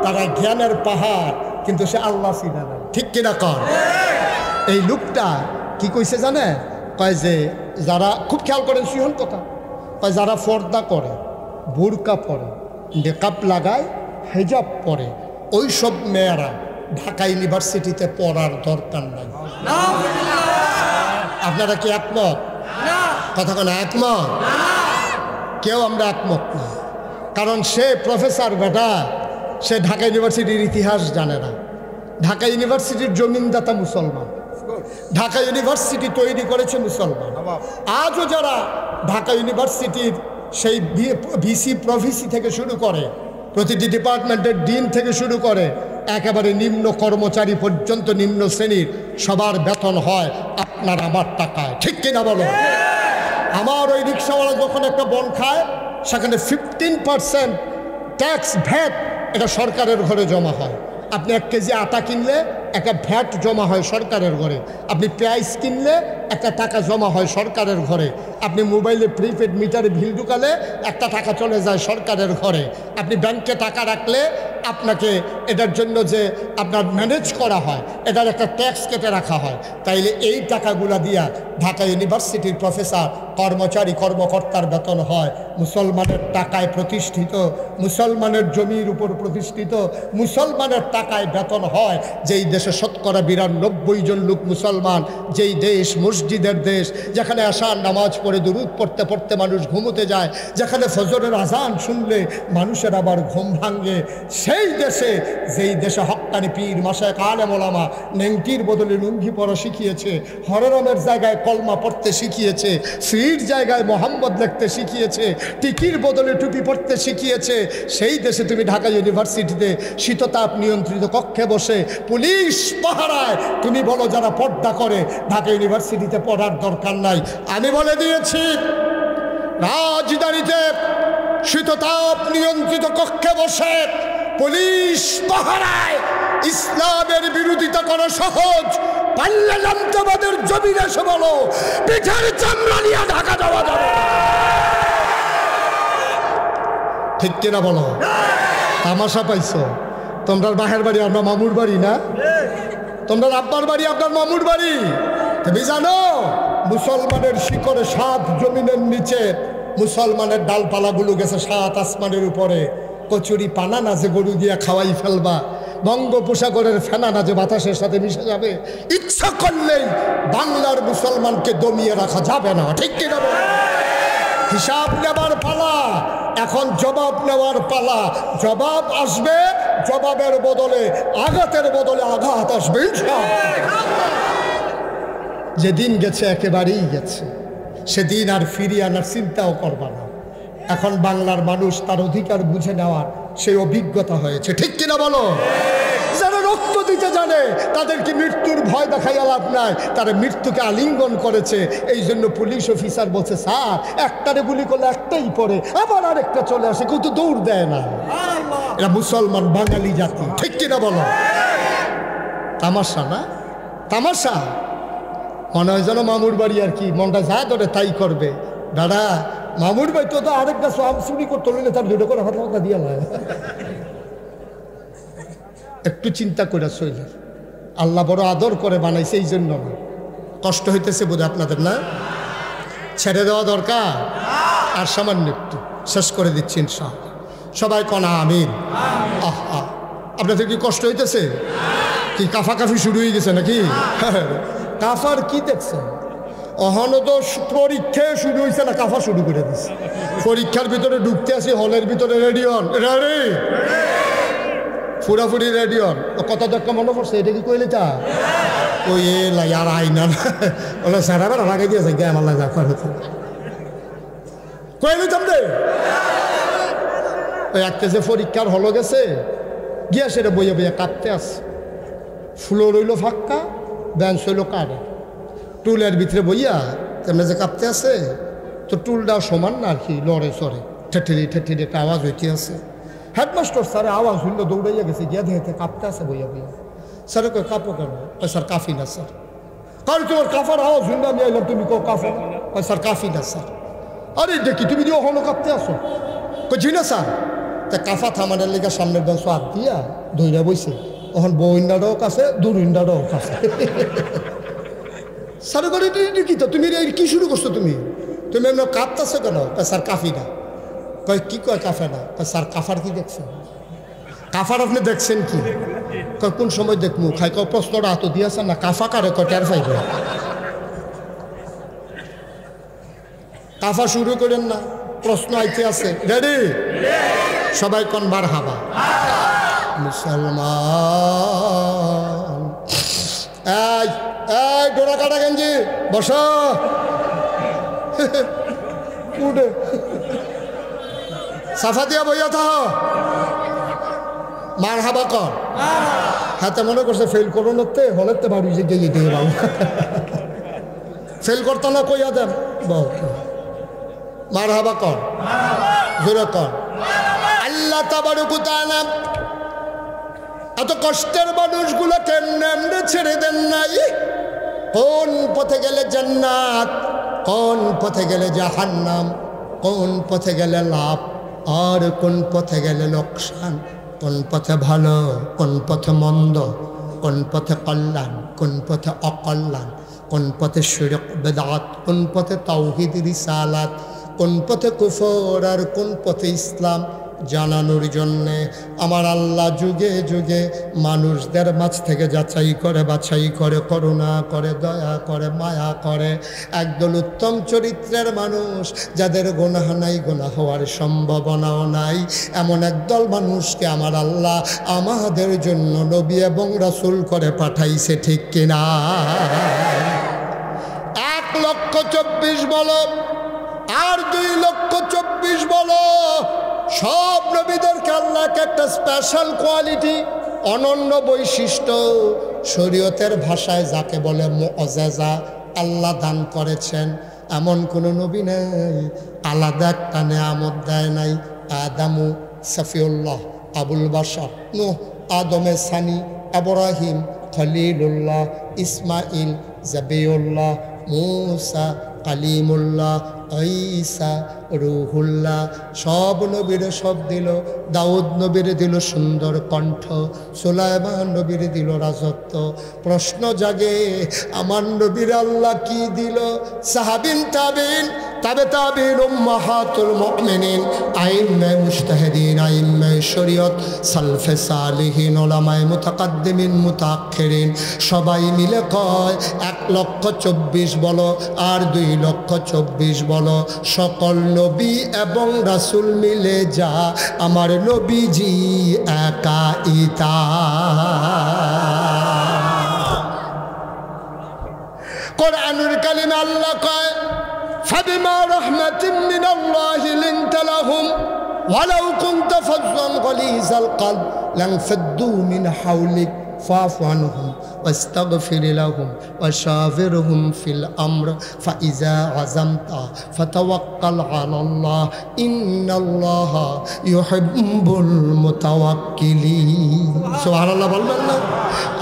তারা জ্ঞানের পাহাড়, কিন্তু সে আল্লাহ চিনে না। ঠিক কিনা কর? এই লোকটা কি কইছে জানে? কয় যে যারা, খুব খেয়াল করেন সিহন কথা, কয় যারা পর্দা করে, বোরকা পরে, মেকআপ লাগায়, হেজাব পরে, ওই সব মেয়েরা ঢাকা ইউনিভার্সিটিতে পড়ার দরকার নাই। আপনারা কি একমত? কথা কেন একমত? কেউ আমরা একমত না। কারণ সে প্রফেসর বেটা, সে ঢাকা ইউনিভার্সিটির ইতিহাস জানে না। ঢাকা ইউনিভার্সিটির জমিনদাতা মুসলমান, ঢাকা ইউনিভার্সিটি তৈরি করেছে মুসলমান। আজও যারা ঢাকা ইউনিভার্সিটির সেই ভিসি প্রভিসি থেকে শুরু করে, প্রতিটি ডিপার্টমেন্টের ডিন থেকে শুরু করে একেবারে নিম্ন কর্মচারী পর্যন্ত, নিম্ন শ্রেণীর সবার বেতন হয় আপনার আমার টাকায়। ঠিক কিনা বলো? আমার ওই রিক্সাওয়ালা যখন একটা বন খায়, সেখানে 15% ট্যাক্স ভ্যাট এটা সরকারের ঘরে জমা হয়। আপনি 1 কেজি আটা কিনলে একটা ভ্যাট জমা হয় সরকারের ঘরে। আপনি পেঁয়াজ কিনলে একটা টাকা জমা হয় সরকারের ঘরে। আপনি মোবাইলে প্রিপেড মিটারে বিল ঢুকালে একটা টাকা চলে যায় সরকারের ঘরে। আপনি ব্যাংকে টাকা রাখলে আপনাকে এটার জন্য যে আপনার ম্যানেজ করা হয়, এটার একটা ট্যাক্স কেটে রাখা হয়। তাইলে এই টাকাগুলা দিয়া ঢাকা ইউনিভার্সিটির প্রফেসর, কর্মচারী, কর্মকর্তার বেতন হয় মুসলমানের টাকায় প্রতিষ্ঠিত, মুসলমানের জমির উপর প্রতিষ্ঠিত, মুসলমানের টাকায় বেতন হয়। যেই দেশে 92% জন লোক মুসলমান, যেই দেশ মসজিদের দেশ, যেখানে আশার নামাজ পড়ে দুরূদ পড়তে পড়তে মানুষ ঘুমোতে যায়, যেখানে ফজরের আজান শুনলে মানুষের আবার ঘুম ভাঙে, সেই দেশে, যেই দেশে হক্কানি পীর মাশায়েখ আলেম ওলামা নেংটির বদলে লুঙ্গি পরা শিখিয়েছে, হররমের জায়গায় কলমা পড়তে শিখিয়েছে, শ্রীর জায়গায় মোহাম্মদ লিখতে শিখিয়েছে, টিকির বদলে টুপি পড়তে শিখিয়েছে, সেই দেশে তুমি ঢাকা ইউনিভার্সিটিতে শীততাপ নিয়ন্ত্রিত কক্ষে বসে পুলিশ পাহারায় তুমি বলো যারা পর্দা করে ঢাকা ইউনিভার্সিটিতে পড়ার দরকার নাই। আমি বলে দিয়েছি, রাজধানীতে শীততাপ নিয়ন্ত্রিত কক্ষে বসে পুলিশ পাহারায় ইসলামের বিরোধিতা করা সহজ, পাল্লা জামতাবাদের জমিনে এসে বলো পিঠের চামড়া নিয়ে ঢাকা যাওয়া যাবে। ঠিক কিনা বলো? তামাশা পাইছো? তোমরা বাহের বাড়ি, আমরা মামুর বাড়ি না? তোমরা আব্বার বাড়ি, আপনার মামুর বাড়ি। তুমি জানো মুসলমানের শিকড়ে 7 জমিনের নিচে, মুসলমানের ডালপালাগুলো গেছে 7 আসমানের উপরে। কচুরি পানা না যে গরু দিয়ে খাওয়াই ফেলবা, বঙ্গোপসাগরের ফেনা না যে বাতাসের সাথে মিশে যাবে, ইচ্ছা করলেই বাংলার মুসলমানকে দমিয়ে রাখা যাবে না। ঠিক কিনা? হিসাব নেবার পালা, এখন জবাব নেওয়ার পালা। জবাব আসবে, জবাবের বদলে আঘাতের বদলে আঘাত আসবে। যেদিন গেছে একেবারেই গেছে, সেদিন আর ফিরিয়ে আনার চিন্তাও করবা না। এখন বাংলার মানুষ তার অধিকার বুঝে নেওয়ার সেই অভিজ্ঞতা হয়েছে। ঠিক কিনা বলো? যারা রক্ত দিতে জানে তাদেরকে মৃত্যুর ভয় দেখাই লাভ নাই, তারা মৃত্যুকে আলিঙ্গন করেছে। এই জন্য পুলিশ অফিসার বলছে, স্যার একটারে গুলি করলে একটাই পড়ে, আবার আরেকটা চলে আসে, কিন্তু দৌড় দেয় না। এরা মুসলমান বাঙালি জাতি। ঠিক কিনা বলো? তামাশা না? তামাশা। মনে হয় যেন মামুর বাড়ি আর কি, মনটা যা ধরে তাই করবে। দাদা মামুর ভাই তো আরেক গাছ আম চুরি করতে হলে তার দুটো করে হাত দিয়ে লাগে। একটু চিন্তা করে চলে, আল্লাহ বড় আদর করে বানাইছে এই জন্য না। কষ্ট হইতেছে বোধ আপনাদের না? ছেড়ে দেওয়া দরকার আর সামান্য একটু শেষ করে দিচ্ছি ইনশাআল্লাহ। সবাই কনা আমিন। আহা, আপনাদের কি কষ্ট হইতেছে? কি কাফাকাফি শুরু হয়ে গেছে নাকি? কাফার কি দেখছেন? অহনো তো পরীক্ষা শুরু হয়েছে না, কাফা শুরু করে দিচ্ছে। পরীক্ষার ভিতরে ঢুকতে আসি, হলের ভিতরে রেডিয়ন রেডি, ফুরাফুরি রেডিয়ন। কত দক্কা মনে পড়ছে, এটা কি কইলে তা ওই লাই আর আইনা ওলা সারা বেড়া লাগাই দিয়েছে গে আমার লাগা কইলে চামদে ওই একটা যে পরীক্ষার হলো গেছে গিয়া সেটা বইয়ে বইয়া কাঁপতে আসে। ফ্লোর রইল ফাঁকা, বেঞ্চ হইল কারে, টুলের ভিতরে বইয়া তেমনি যে কাঁপতে আছে, তো টুলটাও সমান না আর কি, লড়ে চড়ে ঠেঠেলি ঠেঠেলি একটা আওয়াজ হইতে আছে। হেডমাস্টার স্যারে আওয়াজ হইল, দৌড়াইয়া গেছে, গিয়া দেখে কাঁপতে আছে বইয়া বইয়া। স্যারে কই কাঁপো কেন? স্যার কাফি না স্যার। কারণ তোমার কাফার আওয়াজ হইল আমি আইলাম, তুমি কো কাফো? স্যার কাফি না স্যার। আরে দেখি তুমি দিয়ে হলো কাঁপতে আসো। জি না স্যার। তা কাফা থামানোর লেগে সামনের বেঞ্চ হাত দিয়া ধইরা বইছে, তখন বউ ইন্ডাটাও কাছে, দূর ইন্ডাটাও কাছে। স্যারে করে কি তো তুমি কি শুরু করছো? তুমি এমন কাঁপতেছো কেন? স্যার কাফি না। কয় কি কয় কাফে না? স্যার কাফার কি দেখছেন? কাফার আপনি দেখছেন কি? কয় কোন সময় দেখবো? খাই কয় প্রশ্নটা হাত দিয়েছেন না, কাফা কারে কয় টের পাইবে। কাফা শুরু করেন না, প্রশ্ন আইতে আছে। রেডি? সবাই কোন বার হাবা। মুসলমান এই এই ডোরা কাটা গেঞ্জি বস, উঠে সাফা দিয়া বইয়া থাক, মার হাবা কর। হাতে মনে করছে ফেল করো নতে হলেতে বাড়ি যে গেয়ে দিয়ে বাবু ফেল করতো না, কইয়া দেন মার হাবা কর, জোরে কর। আল্লাহ তাবারক ওয়া তাআলা এত কষ্টের মানুষগুলো কেমনে ছেড়ে দেন নাই? কোন পথে গেলে জান্নাত, কোন পথে গেলে জাহান্নাম, কোন পথে গেলে লাভ আর কোন পথে গেলে লোকসান, কোন পথে ভালো কোন পথে মন্দ, কোন পথে কল্যাণ কোন পথে অকল্যাণ, কোন পথে শিরক বেদাত, কোন পথে তাওহীদ রিসালাত, কোন পথে কুফর আর কোন পথে ইসলাম জানানোর জন্যে আমার আল্লাহ যুগে যুগে মানুষদের মাঝ থেকে যাচাই করে বাছাই করে, করুণা করে, দয়া করে, মায়া করে। একদল উত্তম চরিত্রের মানুষ যাদের গুনাহ নাই, গুনাহ হওয়ার সম্ভাবনাও নাই, এমন একদল মানুষকে আমার আল্লাহ আমাদের জন্য নবী এবং রাসূল করে পাঠাইছে, ঠিক কিনা? 1,24,000 বলো আর 2,24,000 বলো, সব নবীদেরকে আল্লাহকে একটা স্পেশাল কোয়ালিটি, অনন্য বৈশিষ্ট্য, শরীয়তের ভাষায় যাকে বলে মুআজিজা আল্লাহ দান করেছেন। এমন কোনো নবী নেই আলাদা একটা নেয়ামত দেয় নাই। আদামু সফিউল্লাহ, আবুল বাশার নূহ, আদমে সানি, ইব্রাহিম খলিলুল্লাহ, ইসমাইল জাবিউল্লাহ, মূসা কালিমুল্লাহ, ঈসা রুহুল্লাহ, সব নবীর সব দিল। দাউদ নবীর দিল সুন্দর কণ্ঠ, সুলাইমান নবীর দিল রাজত্ব। প্রশ্ন জাগে আমার নবীর আল্লাহ কি দিল? সাহাবিন তাবিন তাবে তাবিন উম্মাহাতুল মুমিনিন আইম্মায়ে মুজতাহিদিন আইম্মায়ে শরীয়ত সালফে সালিহিন উলামায়ে মুতাকাদ্দিমিন মুতাআখিরিন সবাই মিলে কয় 1,24,000 বলো আর 2,24,000 বলো, সকল নবী এবং রাসূল মিলে যা আমার নবীজি একা ইতা। কোরআনুল কারীমে আল্লাহ কয় ফাবিমা রাহমাতিন মিনাল্লাহি লিনতা লাহুম ওয়ালাউ কুনতা ফাজ্জান গালিযাল কলব লানফাদ্দু মিন হাওলিক ফাফু আনহুম ওয়াস্তাগফির লাহুম ওয়াশাবিরহুম ফিল আমর ফাইযা আযামতা ফাতাওয়াক্কাল আলাল্লাহ ইন্নাল্লাহা ইউহিব্বুল মুতাওয়াক্কিলিন। সুবহানাল্লাহ বলবেন না?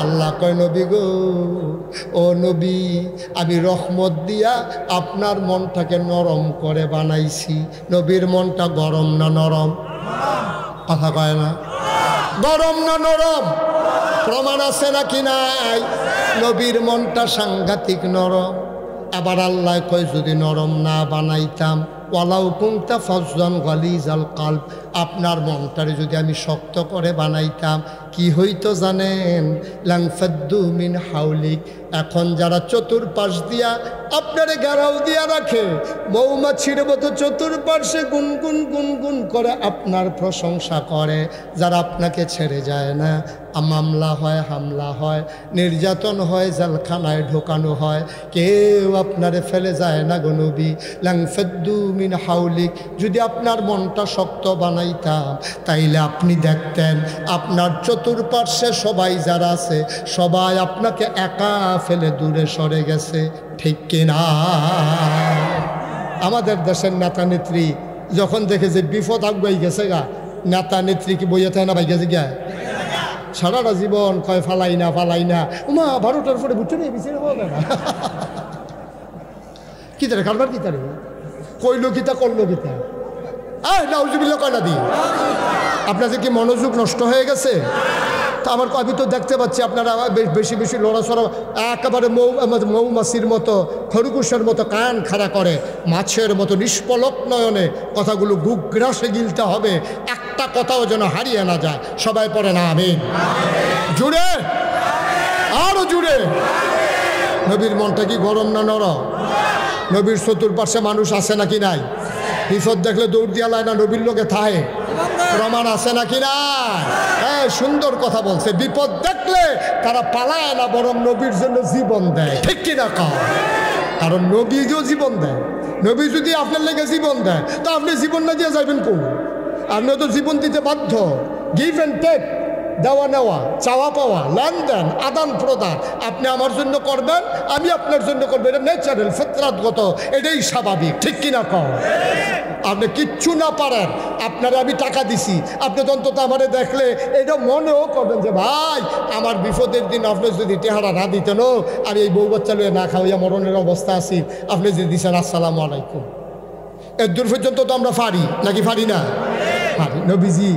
আল্লাহ কয় নবী গো ও নবী, আমি রহমত দিয়া আপনার মনটাকে নরম করে বানাইছি। নবীর মনটা গরম না নরম? কথা কয় না? গরম না নরম? প্রমাণ আছে নাকি নাই? নবীর মনটা সাংঘাতিক নরম। আবার আল্লাহ কয় যদি নরম না বানাইতাম, ওয়ালাউ কুনতা ফাজ্জান গালিজাল কলব, আপনার মনটারে যদি আমি শক্ত করে বানাইতাম কি হইতো জানেন? লাংফাদ্দু মিন হাউলিক, এখন যারা চতুর্পাশ দিয়া আপনারে গারাও দিয়া রাখে, মৌমাছির মতো চতুর্পাশে গুনগুন গুনগুন করে আপনার প্রশংসা করে, যারা আপনাকে ছেড়ে যায় না, মামলা হয়, হামলা হয়, নির্যাতন হয়, জেলখানায় ঢোকানো হয়, কেউ আপনারে ফেলে যায় না গো নবী। লাংফাদ্দু মিন হাউলিক, যদি আপনার মনটা শক্ত বানাইতাম তাইলে আপনি দেখতেন আপনার চতুর্পার্শ্বে সবাই যারা আছে সবাই আপনাকে একা ফেলে দূরে সরে গেছে। ঠিক কিনা? আমাদের দেশের নেতা নেত্রী যখন দেখে যে বিপদ আগুয়াই গেছে গা, নেতা নেত্রী কি বইয়া থাকে না ভাই গেছে গা? সারাটা জীবন কয় ফালাই না ফালাই না, উমা 12টার পরে বুঝছো না বিচার হবে না। কি তারে কারবার, কি তারে কইল কিতা করলো কিতা, নাউজুবিল্লাহ কয় না দি। আপনাদের কি মনোযোগ নষ্ট হয়ে গেছে? তা আমার আমি তো দেখতে পাচ্ছি আপনারা বেশি বেশি লড়াচড়া, একেবারে মৌমাছির মতো, খরগোশের মতো কান খাড়া করে, মাছের মতো নিষ্পলক নয়নে কথাগুলো গুগ্রাসে গিলতে হবে, একটা কথাও যেন হারিয়ে না যায়। সবাই পড়ে না আমিন? জুড়ে, আরো জুড়ে। নবীর মনটা কি গরম না নরম? নবীর চতুর্পাশে মানুষ আছে নাকি নাই? বিপদ দেখলে দৌড় দিয়া লায় না নবীর লোকে থাহে? প্রমাণ আছে নাকি নাই? হ্যাঁ, সুন্দর কথা বলছে। বিপদ দেখলে তারা পালায় না, বরং নবীর জন্য জীবন দেয়। ঠিক কিনা কও? কারণ নবীও জীবন দেয়। নবী যদি আপনার লেগে জীবন দেয় তো আপনি জীবন না দিয়ে যাবেন কোন? আপনি তো জীবন দিতে বাধ্য। গিভ অ্যান্ড টেক, দেওয়া নেওয়া, চাওয়া পাওয়া, লেনদেন, আদান প্রদান আপনি আমার জন্য করবেন, আমি আপনার জন্য করবো। এটা ন্যাচারাল, ফিতরাতগত, এটাই স্বাভাবিক। ঠিক কিনা কও? আপনি কিচ্ছু না পারেন, আপনারা আমি টাকা দিছি, আপনি অন্তত আমারে দেখলে এটা মনেও করবেন যে ভাই আমার বিপদের দিন আপনি যদি টেহারা না দিতেন, আমি এই বউ বাচ্চা লইয়া না খাওয়াইয়া মরণের অবস্থা আছি, আপনি যদি দিচ্ছেন আসসালামু আলাইকুম। এর দূর পর্যন্ত তো আমরা পারি নাকি পারি না? পারি। নবীজি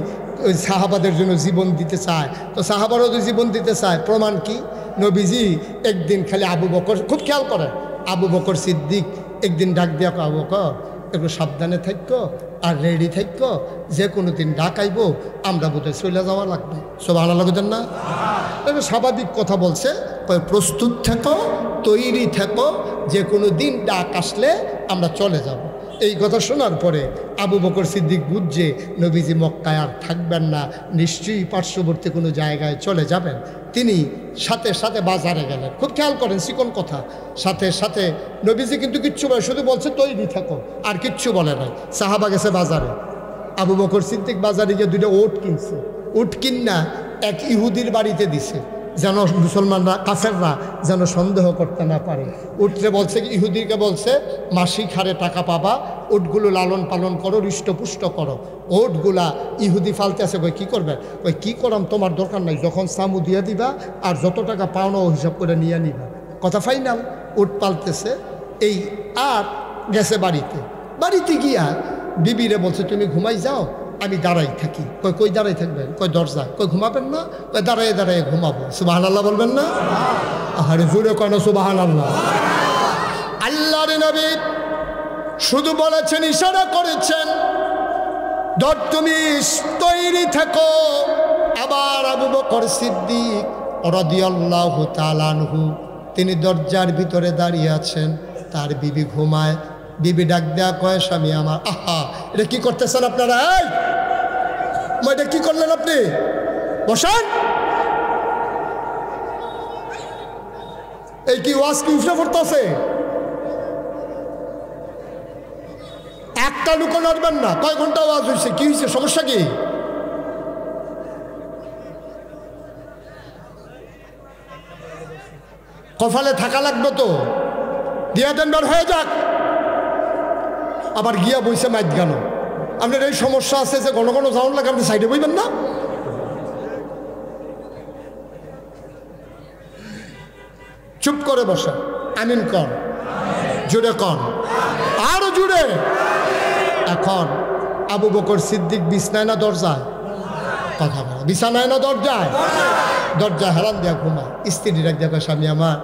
ওই সাহাবাদের জন্য জীবন দিতে চায়, তো সাহাবারও যদি জীবন দিতে চায়, প্রমাণ কি? নবীজি একদিন খালি আবু বকর, খুব খেয়াল করেন, আবু বকর সিদ্দিক একদিন ডাক দিয়া, আবু বকর একটু সাবধানে থাকো আর রেডি থাকো, যে কোনো দিন ডাক আইব, আমরা বোধহয় চলে যাওয়া লাগবে। সব ভালো লাগতেন না? এটা স্বাভাবিক কথা বলছে, প্রস্তুত থাকো, তৈরি থাকো, যে কোনো দিন ডাক আসলে আমরা চলে যাব। এই কথা শোনার পরে আবু বকর সিদ্দিক বুঝছে নবীজি মক্কায় আর থাকবেন না, নিশ্চয়ই পার্শ্ববর্তী কোনো জায়গায় চলে যাবেন। তিনি সাথে সাথে বাজারে গেলেন। খুব খেয়াল করেন, চিকন কথা। সাথে সাথে নবীজি কিন্তু কিচ্ছু বলে, শুধু বলছে তৈরি থাকো, আর কিচ্ছু বলে নাই। সাহাবা গেছে বাজারে, আবু বকর সিদ্দিক বাজারে গিয়ে 2টা ওট কিনছে। ওট কিনা এক ইহুদির বাড়িতে দিছে, যেন মুসলমানরা, কাফেররা যেন সন্দেহ করতে না পারে। উঠতে বলছে, ইহুদিকে বলছে মাসিক হারে টাকা পাবা, উটগুলো লালন পালন করো, হৃষ্টপুষ্ট করো। ওটগুলা ইহুদি ফালতে আছে, কই কী করবে? ওই কী করলাম, তোমার দরকার নাই, যখন সামু দিয়ে দিবা আর যত টাকা পাওনা হিসাব করে নিয়ে নিবা। কথা ফাইনাল। উট পালতেছে এই, আর গেছে বাড়িতে। বাড়িতে গিয়া বিবিরে বলছে তুমি ঘুমাই যাও, আমি দাঁড়াই থাকি। কই কই দাঁড়াই থাকবেন? কই দরজায়। কই ঘুমাবেন না? কই দাঁড়ায় দাঁড়ায় ঘুমাবো। সুবহানাল্লাহ বলবেন না? আরে জোরে কয় না সুবহানাল্লাহ। আল্লাহর নবী শুধু বলেছেন, ইশারা করেছেন, ধর তুমি তৈরি থাকো। আবার আবু বকর সিদ্দিক রাদিয়াল্লাহু তাআলা আনহু তিনি দরজার ভিতরে দাঁড়িয়ে আছেন, তার বিবি ঘুমায়। বিবি ডাক দেয়া কয়, স্বামী আমার। আহা, এটা কি করতেছেন আপনারা? এটা কি করলেন আপনি? বসান। এই কি ওয়াজ কি উঠে পড়তেছে? একটা লুকো নড়বেন না। কয় ঘন্টা ওয়াজ হয়েছে? কি হয়েছে? সমস্যা কি? কপালে থাকা লাগবে তো, দিয়া দেন, বের হয়ে যাক। আবার গিয়া বইছে মাইত গেল। আপনার এই সমস্যা আছে যে ঘন ঘন যাওয়ার লাগে, আপনি সাইডে বইবেন না? চুপ করে বসেন। আমিন কন, জুড়ে কন, আরো জুড়ে। এখন আবু বকর সিদ্দিক বিছনায় না দরজায়? কথা বলা, বিছানায় না দরজায়? দরজা হেরান দেয়া ঘুমায়। স্ত্রী ডাক দেয়া, স্বামী আমার,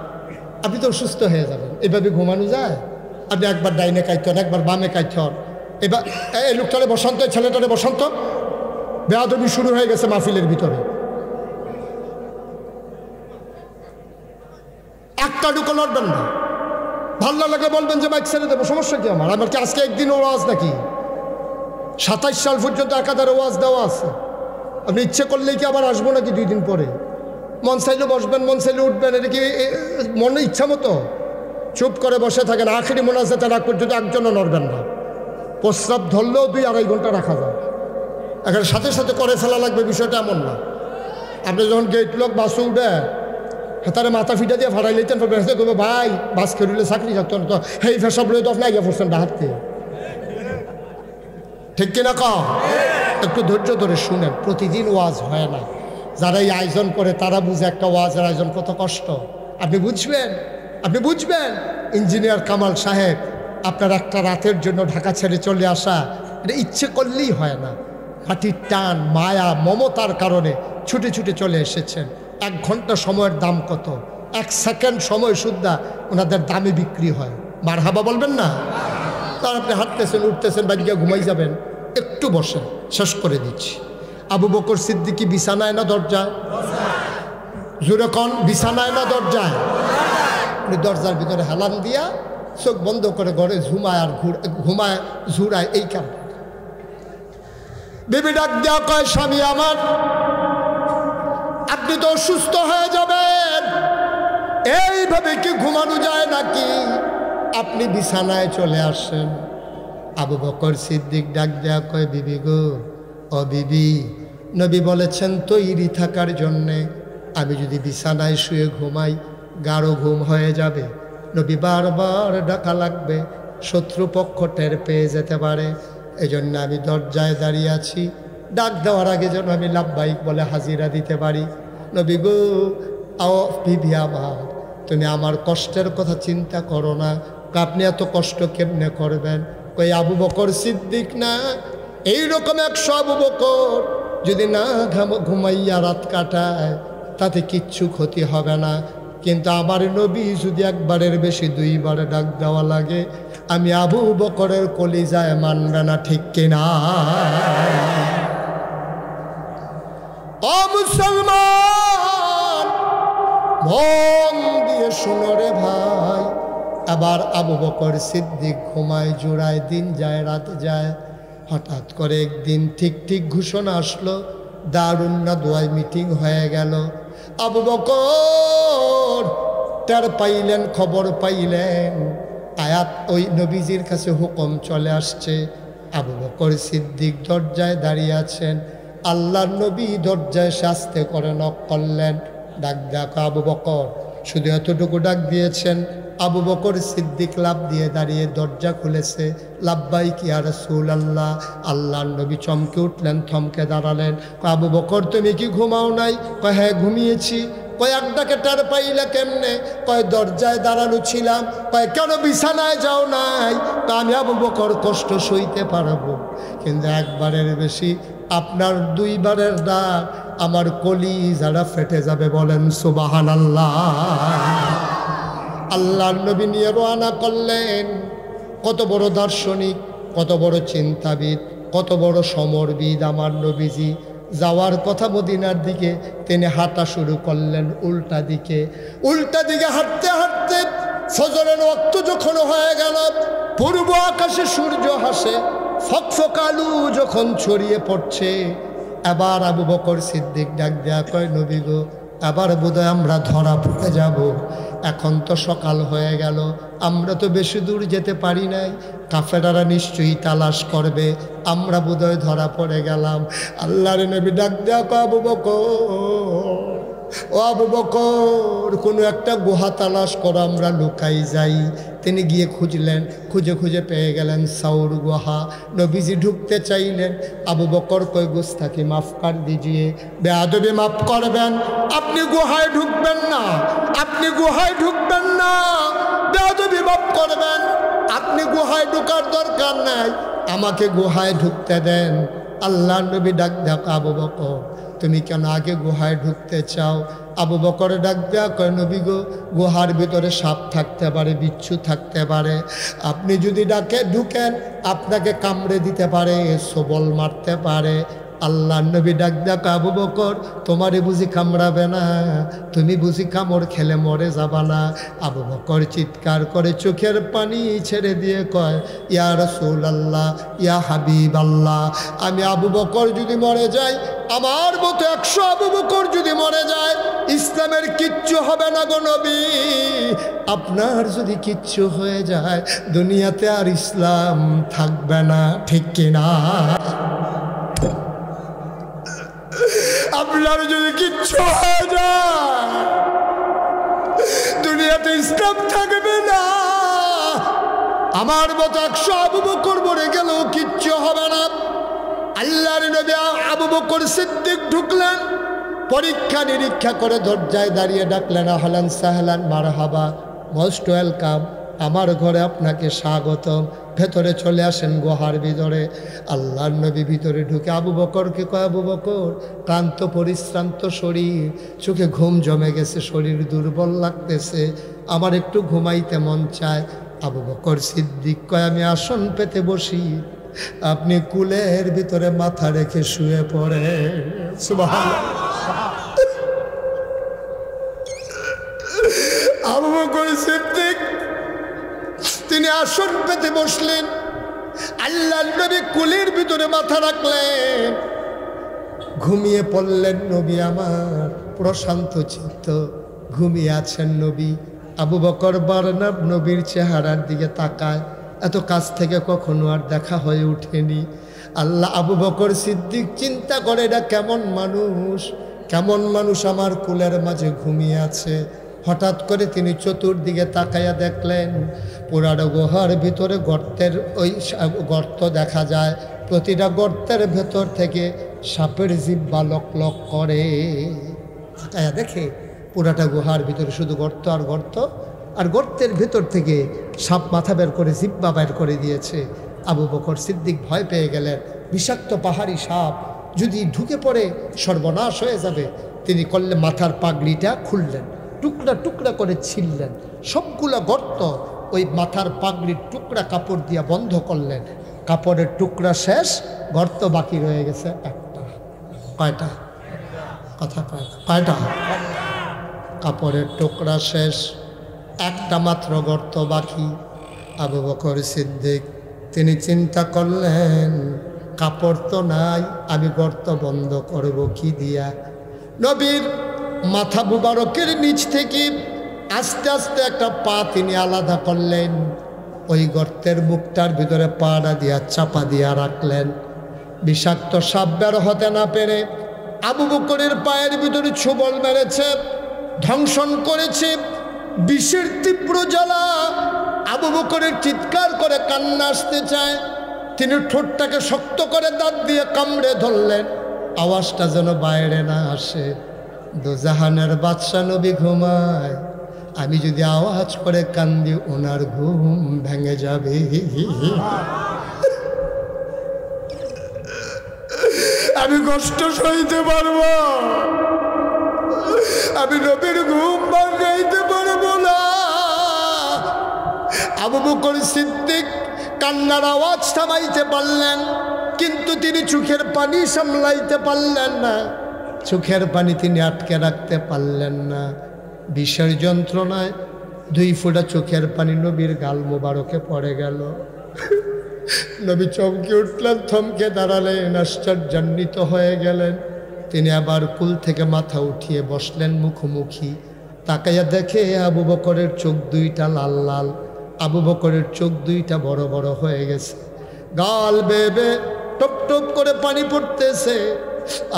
আপনি তো অসুস্থ হয়ে যাবেন, এভাবে ঘুমানো যায়? আপনি একবার ডাইনে কাইতেন, একবার বামে কাইতেন, এবার এই লোকটারে বসন্ত, ছেলেটারে বসন্ত। বেয়াদবি শুরু হয়ে গেছে মাহফিলের ভিতরে। একটা ঢুকো লড়বেন না, ভালো লাগে বলবেন যে মাইক ছেড়ে দেবো, সমস্যা কি আমার? আমার কি আজকে একদিন ওয়াজ নাকি? 27 সাল পর্যন্ত একাধারে ওয়াজ দেওয়া আছে। আপনি ইচ্ছে করলেই কি আবার আসবো নাকি 2 দিন পরে? মন চাইলে বসবেন, মন চাইলে উঠবেন, এটা কি মনে ইচ্ছা মতো? চুপ করে বসে থাকেন, আখেরি মোনাজাতের আগ পর্যন্ত একজনও নড়বেন না। প্রস্রাব ধরলেও 2-2.5 ঘন্টা রাখা যায়। এখানে সাথে সাথে করে ফেলা লাগবে, বিষয়টা এমন না। আপনি যখন গেট লোক বাসে উঠে তারা মাথা ফিটা দিয়ে ফাটাই লইতেন, করবো ভাই বাস খেলে চাকরি থাকতো না তো, এই ফেসব লই তো আপনি আগে পড়ছেন ডাহাতে। ঠিক কিনা কম? একটু ধৈর্য ধরে শুনেন, প্রতিদিন ওয়াজ হয় না। যারা এই আয়োজন করে তারা বুঝে একটা ওয়াজের আয়োজন কত কষ্ট। আপনি বুঝবেন, আপনি বুঝবেন। ইঞ্জিনিয়ার কামাল সাহেব, আপনার একটা রাতের জন্য ঢাকা ছেড়ে চলে আসা, এটা ইচ্ছে করলেই হয় না। মাটির টান, মায়া, মমতার কারণে ছুটে ছুটে চলে এসেছেন। 1 ঘন্টা সময়ের দাম কত? 1 সেকেন্ড সময় সুদ্ধা ওনাদের দামে বিক্রি হয়। মারহাবা বলবেন না? তার আপনি হাঁটতেছেন, উঠতেছেন, বাড়ি গিয়ে ঘুমাই যাবেন, একটু বসেন, শেষ করে দিচ্ছি। আবু বকর সিদ্দিকী বিছানায় না দরজায়? জোরে কন, বিছানায় না দরজায়? উনি দরজার ভিতরে হেলান দিয়া চোখ বন্ধ করে ঘরে ঝুমায় আর ঘুমায় ঝুড়ায়। এই কারণ বিবি ডাক দেওয়া কয়, স্বামী আমার, আপনি তো অসুস্থ হয়ে যাবেন, এইভাবে কি ঘুমানো যায় নাকি? আপনি বিছানায় চলে আসেন। আবু বকর সিদ্দিক ডাক দেয়া কয়, বিবি গো, ও বিবি, নবী বলেছেন তৈরি থাকার জন্যে। আমি যদি বিছানায় শুয়ে ঘুমাই গাঢ় ঘুম হয়ে যাবে, নবী বারবার ডাকা লাগবে, শত্রুপক্ষ টের পেয়ে যেতে পারে। এজন্য আমি দরজায় দাঁড়িয়ে আছি, ডাক দেওয়ার আগে যেন আমি লাব্বাইক বলে হাজিরা দিতে পারি। নবী গো, আও বিবি আমার, তুমি আমার কষ্টের কথা চিন্তা করো না। আপনি এত কষ্ট কেমনে করবেন? কই আবু বকর সিদ্দিক না, এইরকম 100 আবু বকর যদি না ঘুমাইয়া রাত কাটায় তাতে কিচ্ছু ক্ষতি হবে না। কিন্তু আমার নবী যদি একবারের বেশি 2 বার ডাক দেওয়া লাগে, আমি আবু বকরের কলিজায় মানবে না, ঠিক কিনা? ও মুসলমান, মন দিয়ে শুনো রে ভাই। আবার আবু বকর সিদ্দিক ঘুমায় জোড়ায়, দিন যায় রাত যায়। হঠাৎ করে একদিন ঠিক ঘোষণা আসলো, দারুন না দোয়ায় মিটিং হয়ে গেল। আবু বকর টের পাইলেন, খবর পাইলেন, আয়াত ওই নবীজির কাছে হুকুম চলে আসছে। আবু বকর সিদ্দিক দরজায় দাঁড়িয়ে আছেন, আল্লাহর নবী দরজায় শাস্তে করে নক করলেন। ডাক দেখো আবু বকর, শুধু এতটুকু ডাক দিয়েছেন। আবু বকর সিদ্দিক লাফ দিয়ে দাঁড়িয়ে দরজা খুলেছে। লাব্বাইক ইয়া রাসূলুল্লাহ। আল্লাহর নবী চমকে উঠলেন, থমকে দাঁড়ালেন। আবু বকর তুমি কি ঘুমাও নাই? কয় হ্যাঁ ঘুমিয়েছি। কয় একটাকে টের পাইলে কেমনে? কয় দরজায় দাঁড়ানো ছিলাম। কয় কেন বিছানায় যাও নাই? তা আমি আবু বকর কষ্ট সইতে পারবো, কিন্তু একবারের বেশি আপনার 2 বারের ডাক আমার কলিজাটা ফেটে যাবে। বলেন সুবহানাল্লাহ। আল্লাহর নবী নিয়ে রওনা করলেন। কত বড় দার্শনিক, কত বড় চিন্তাবিদ, কত বড় সমরবিদ আমার নবীজি। যাওয়ার কথা মদিনার দিকে, তিনি হাঁটা শুরু করলেন উল্টা দিকে। উল্টা দিকে হাঁটতে হাঁটতে ফজরের ওয়াক্ত যখন হয়ে গেল, পূর্ব আকাশে সূর্য হাসে, ফকফক আলু যখন ছড়িয়ে পড়ছে, এবার আবু বকর সিদ্দিক ডাক দেয়া কয়, নবী গো, এবার বোধহয় আমরা ধরা পড়ে যাব। এখন তো সকাল হয়ে গেল, আমরা তো বেশি দূর যেতে পারি নাই, কাফেরারা নিশ্চয়ই তালাশ করবে, আমরা বোধহয় ধরা পড়ে গেলাম। আল্লাহর নবী ডাক দেয়া কয়, আবু বকর ও আবু বকর, কোনো একটা গুহা তালাশ করো, আমরা লুকাই যাই। তিনি গিয়ে খুঁজলেন, খুঁজে খুঁজে পেয়ে গেলেন সাউর গুহা। নবীজি ঢুকতে চাইলেন, আবু বকর কই গুস্তাকি মাফ কর দিজিয়ে, বেয়াদবি মাফ করবেন, আপনি গুহায় ঢুকবেন না, আপনি গুহায় ঢুকবেন না, বেয়াদবি মাফ করবেন, আপনি গুহায় ঢোকার দরকার নাই, আমাকে গুহায় ঢুকতে দেন। আল্লাহ নবী ডাক দেখ, আবু বকর তুমি কেন আগে গুহায় ঢুকতে চাও? আবু বকর ডাক দেয়া কয়, নবী গো, গুহার ভিতরে সাপ থাকতে পারে, বিচ্ছু থাকতে পারে, আপনি যদি ডাকে ঢুকেন আপনাকে কামড়ে দিতে পারে, সবল মারতে পারে। আল্লাহ নবী ডাক দেয়া কয়, আবু বকর তোমারে বুঝি কামড়াবে না? তুমি বুঝি কামড় খেলে মরে যাবা না? আবু বকর চিৎকার করে চোখের পানি ছেড়ে দিয়ে কয়, ইয়া রাসূলুল্লাহ, ইয়া হাবিবাল্লাহ, আমি আবু বকর যদি মরে যাই, আমার মতো 100 আবু বকর যদি মরে যায়, ইসলামের কিচ্ছু হবে না গো নবী। আপনার যদি কিচ্ছু হয়ে যায় দুনিয়াতে আর ইসলাম থাকবে না, ঠিক কিনা? আপনার যদি কিচ্ছু হয়ে যায় দুনিয়াতে ইসলাম থাকবে না। আমার মতো 100 আবু বকর মরে গেলেও কিচ্ছু হবে না। আল্লাহর নবী আবু বকর সিদ্দিক ঢুকলেন, পরীক্ষা নিরীক্ষা করে দরজায় দাঁড়িয়ে ডাকলেন, আহলান সাহলান মারহাবা, মোস্ট ওয়েলকাম, আমার ঘরে আপনাকে স্বাগতম, ভেতরে চলে আসেন গুহার ভিতরে। আল্লাহর নবী ভিতরে ঢুকে আবু বকরকে কয়, আবু বকর ক্লান্ত পরিশ্রান্ত শরীর, চোখে ঘুম জমে গেছে, শরীর দুর্বল লাগতেছে, আমার একটু ঘুমাইতে মন চায়। আবু বকর সিদ্দিক কয়, আমি আসন পেতে বসি, আপনি কুলের ভিতরে মাথা রেখে শুয়ে পড়ে। সুবহানাল্লাহ। আবু বকর সিদ্দিক তিনি আসন পেতে বসলেন, আল্লাহর নবী কুলের ভিতরে মাথা রাখলেন, ঘুমিয়ে পড়লেন নবী আমার, প্রশান্ত চিত্ত ঘুমিয়ে আছেন নবী। আবু বকর বারবার নবীর চেহারার দিকে তাকায়, এত কাছ থেকে কখনো আর দেখা হয়ে ওঠেনি। আল্লাহ আবু বকর সিদ্দিক চিন্তা করে, এটা কেমন মানুষ, কেমন মানুষ আমার কুলের মাঝে ঘুমিয়ে আছে। হঠাৎ করে তিনি চতুর্দিকে তাকাইয়া দেখলেন, পুরানো গুহার ভিতরে গর্তের ওই গর্ত দেখা যায়, প্রতিটা গর্তের ভেতর থেকে সাপের জিহ্বা লক লক করে। তাকাইয়া দেখে পুরাটা গুহার ভিতরে শুধু গর্ত আর গর্ত, আর গর্তের ভেতর থেকে সাপ মাথা বের করে জিহ্বা বের করে দিয়েছে। আবু বকর সিদ্দিক ভয় পেয়ে গেলেন, বিষাক্ত পাহাড়ি সাপ যদি ঢুকে পড়ে সর্বনাশ হয়ে যাবে। তিনি করলে মাথার পাগড়িটা খুললেন, টুকরা টুকরা করে ছিললেন, সবগুলা গর্ত ওই মাথার পাগড়ির টুকরা কাপড় দিয়া বন্ধ করলেন। কাপড়ের টুকরা শেষ, গর্ত বাকি রয়ে গেছে একটা। কয়টা? কথা কয়টা? কয়টা? কাপড়ের টুকরা শেষ, একটা মাত্র গর্ত বাকি। আবু বকর সিদ্দিক তিনি চিন্তা করলেন, কাপড় তো নাই, আমি গর্ত বন্ধ করব কি দিয়া? নবীর মাথা মুবারকের নিচ থেকে আস্তে আস্তে একটা পা তিনি আলাদা করলেন, ওই গর্তের মুখটার ভিতরে পাড়া দিয়া চাপা দিয়া রাখলেন। বিষাক্ত সাপ বের হতে না পেরে আবু বকরের পায়ের ভিতরে ছোবল মেরেছে, ধ্বংসন করেছে। বিষের তীব্র জ্বালা, আবু বকরের চিৎকার করে কান্না আসতে চায়। তিনি ঠোঁটটাকে শক্ত করে দাঁত দিয়ে কামড়ে ধরলেন, আওয়াজটা যেন বাইরে না আসে। দোজাহানের বাদশা নবী ঘুমায়, আমি যদি আওয়াজ করে কান্দি ওনার ঘুম ভেঙে যাবে। আমি কষ্ট সইতে পারবো, আমি নবীর ঘুম ভাঙাইতে পারবো না। আবু বকর সিদ্দিক কান্নার আওয়াজ থামাইতে পারলেন, কিন্তু তিনি চোখের পানি সামলাইতে পারলেন না। চোখের পানি তিনি আটকে রাখতে পারলেন না। বিষের যন্ত্রণায় 2 ফোঁটা চোখের পানি নবীর গাল মোবারকে পড়ে গেল। নবী চমকে উঠলেন, থমকে দাঁড়ালেন, আশ্চর্যান্বিত হয়ে গেলেন। তিনি আবার কুল থেকে মাথা উঠিয়ে বসলেন মুখোমুখি। তাকাইয়া দেখে আবু বকরের চোখ 2টা লাল লাল, আবু বকরের চোখ 2টা বড় বড় হয়ে গেছে, গাল বেয়ে বেয়ে টপ টপ করে পানি পড়তেছে।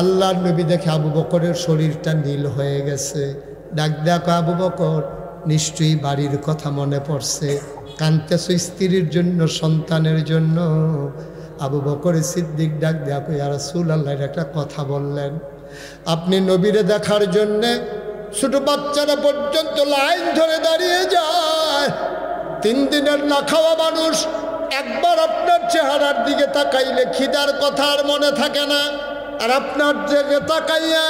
আল্লাহর নবী দেখে আবু বকরের শরীরটা নীল হয়ে গেছে। ডাক দেখো আবু বকর, নিশ্চয়ই বাড়ির কথা মনে পড়ছে, কাঁদতেছো স্ত্রীর জন্য, সন্তানের জন্য। আবু বকর সিদ্দিক ডাক দেখো ইয়া রাসূলুল্লাহ, একটা কথা বললেন, আপনি নবীরে দেখার জন্যে ছোট বাচ্চারা পর্যন্ত লাইন ধরে দাঁড়িয়ে যায়। 3 দিনের না খাওয়া মানুষ একবার আপনার চেহারার দিকে তাকাইলে খিদার কথা আর মনে থাকে না, আর আপনার দিকে তাকাইয়া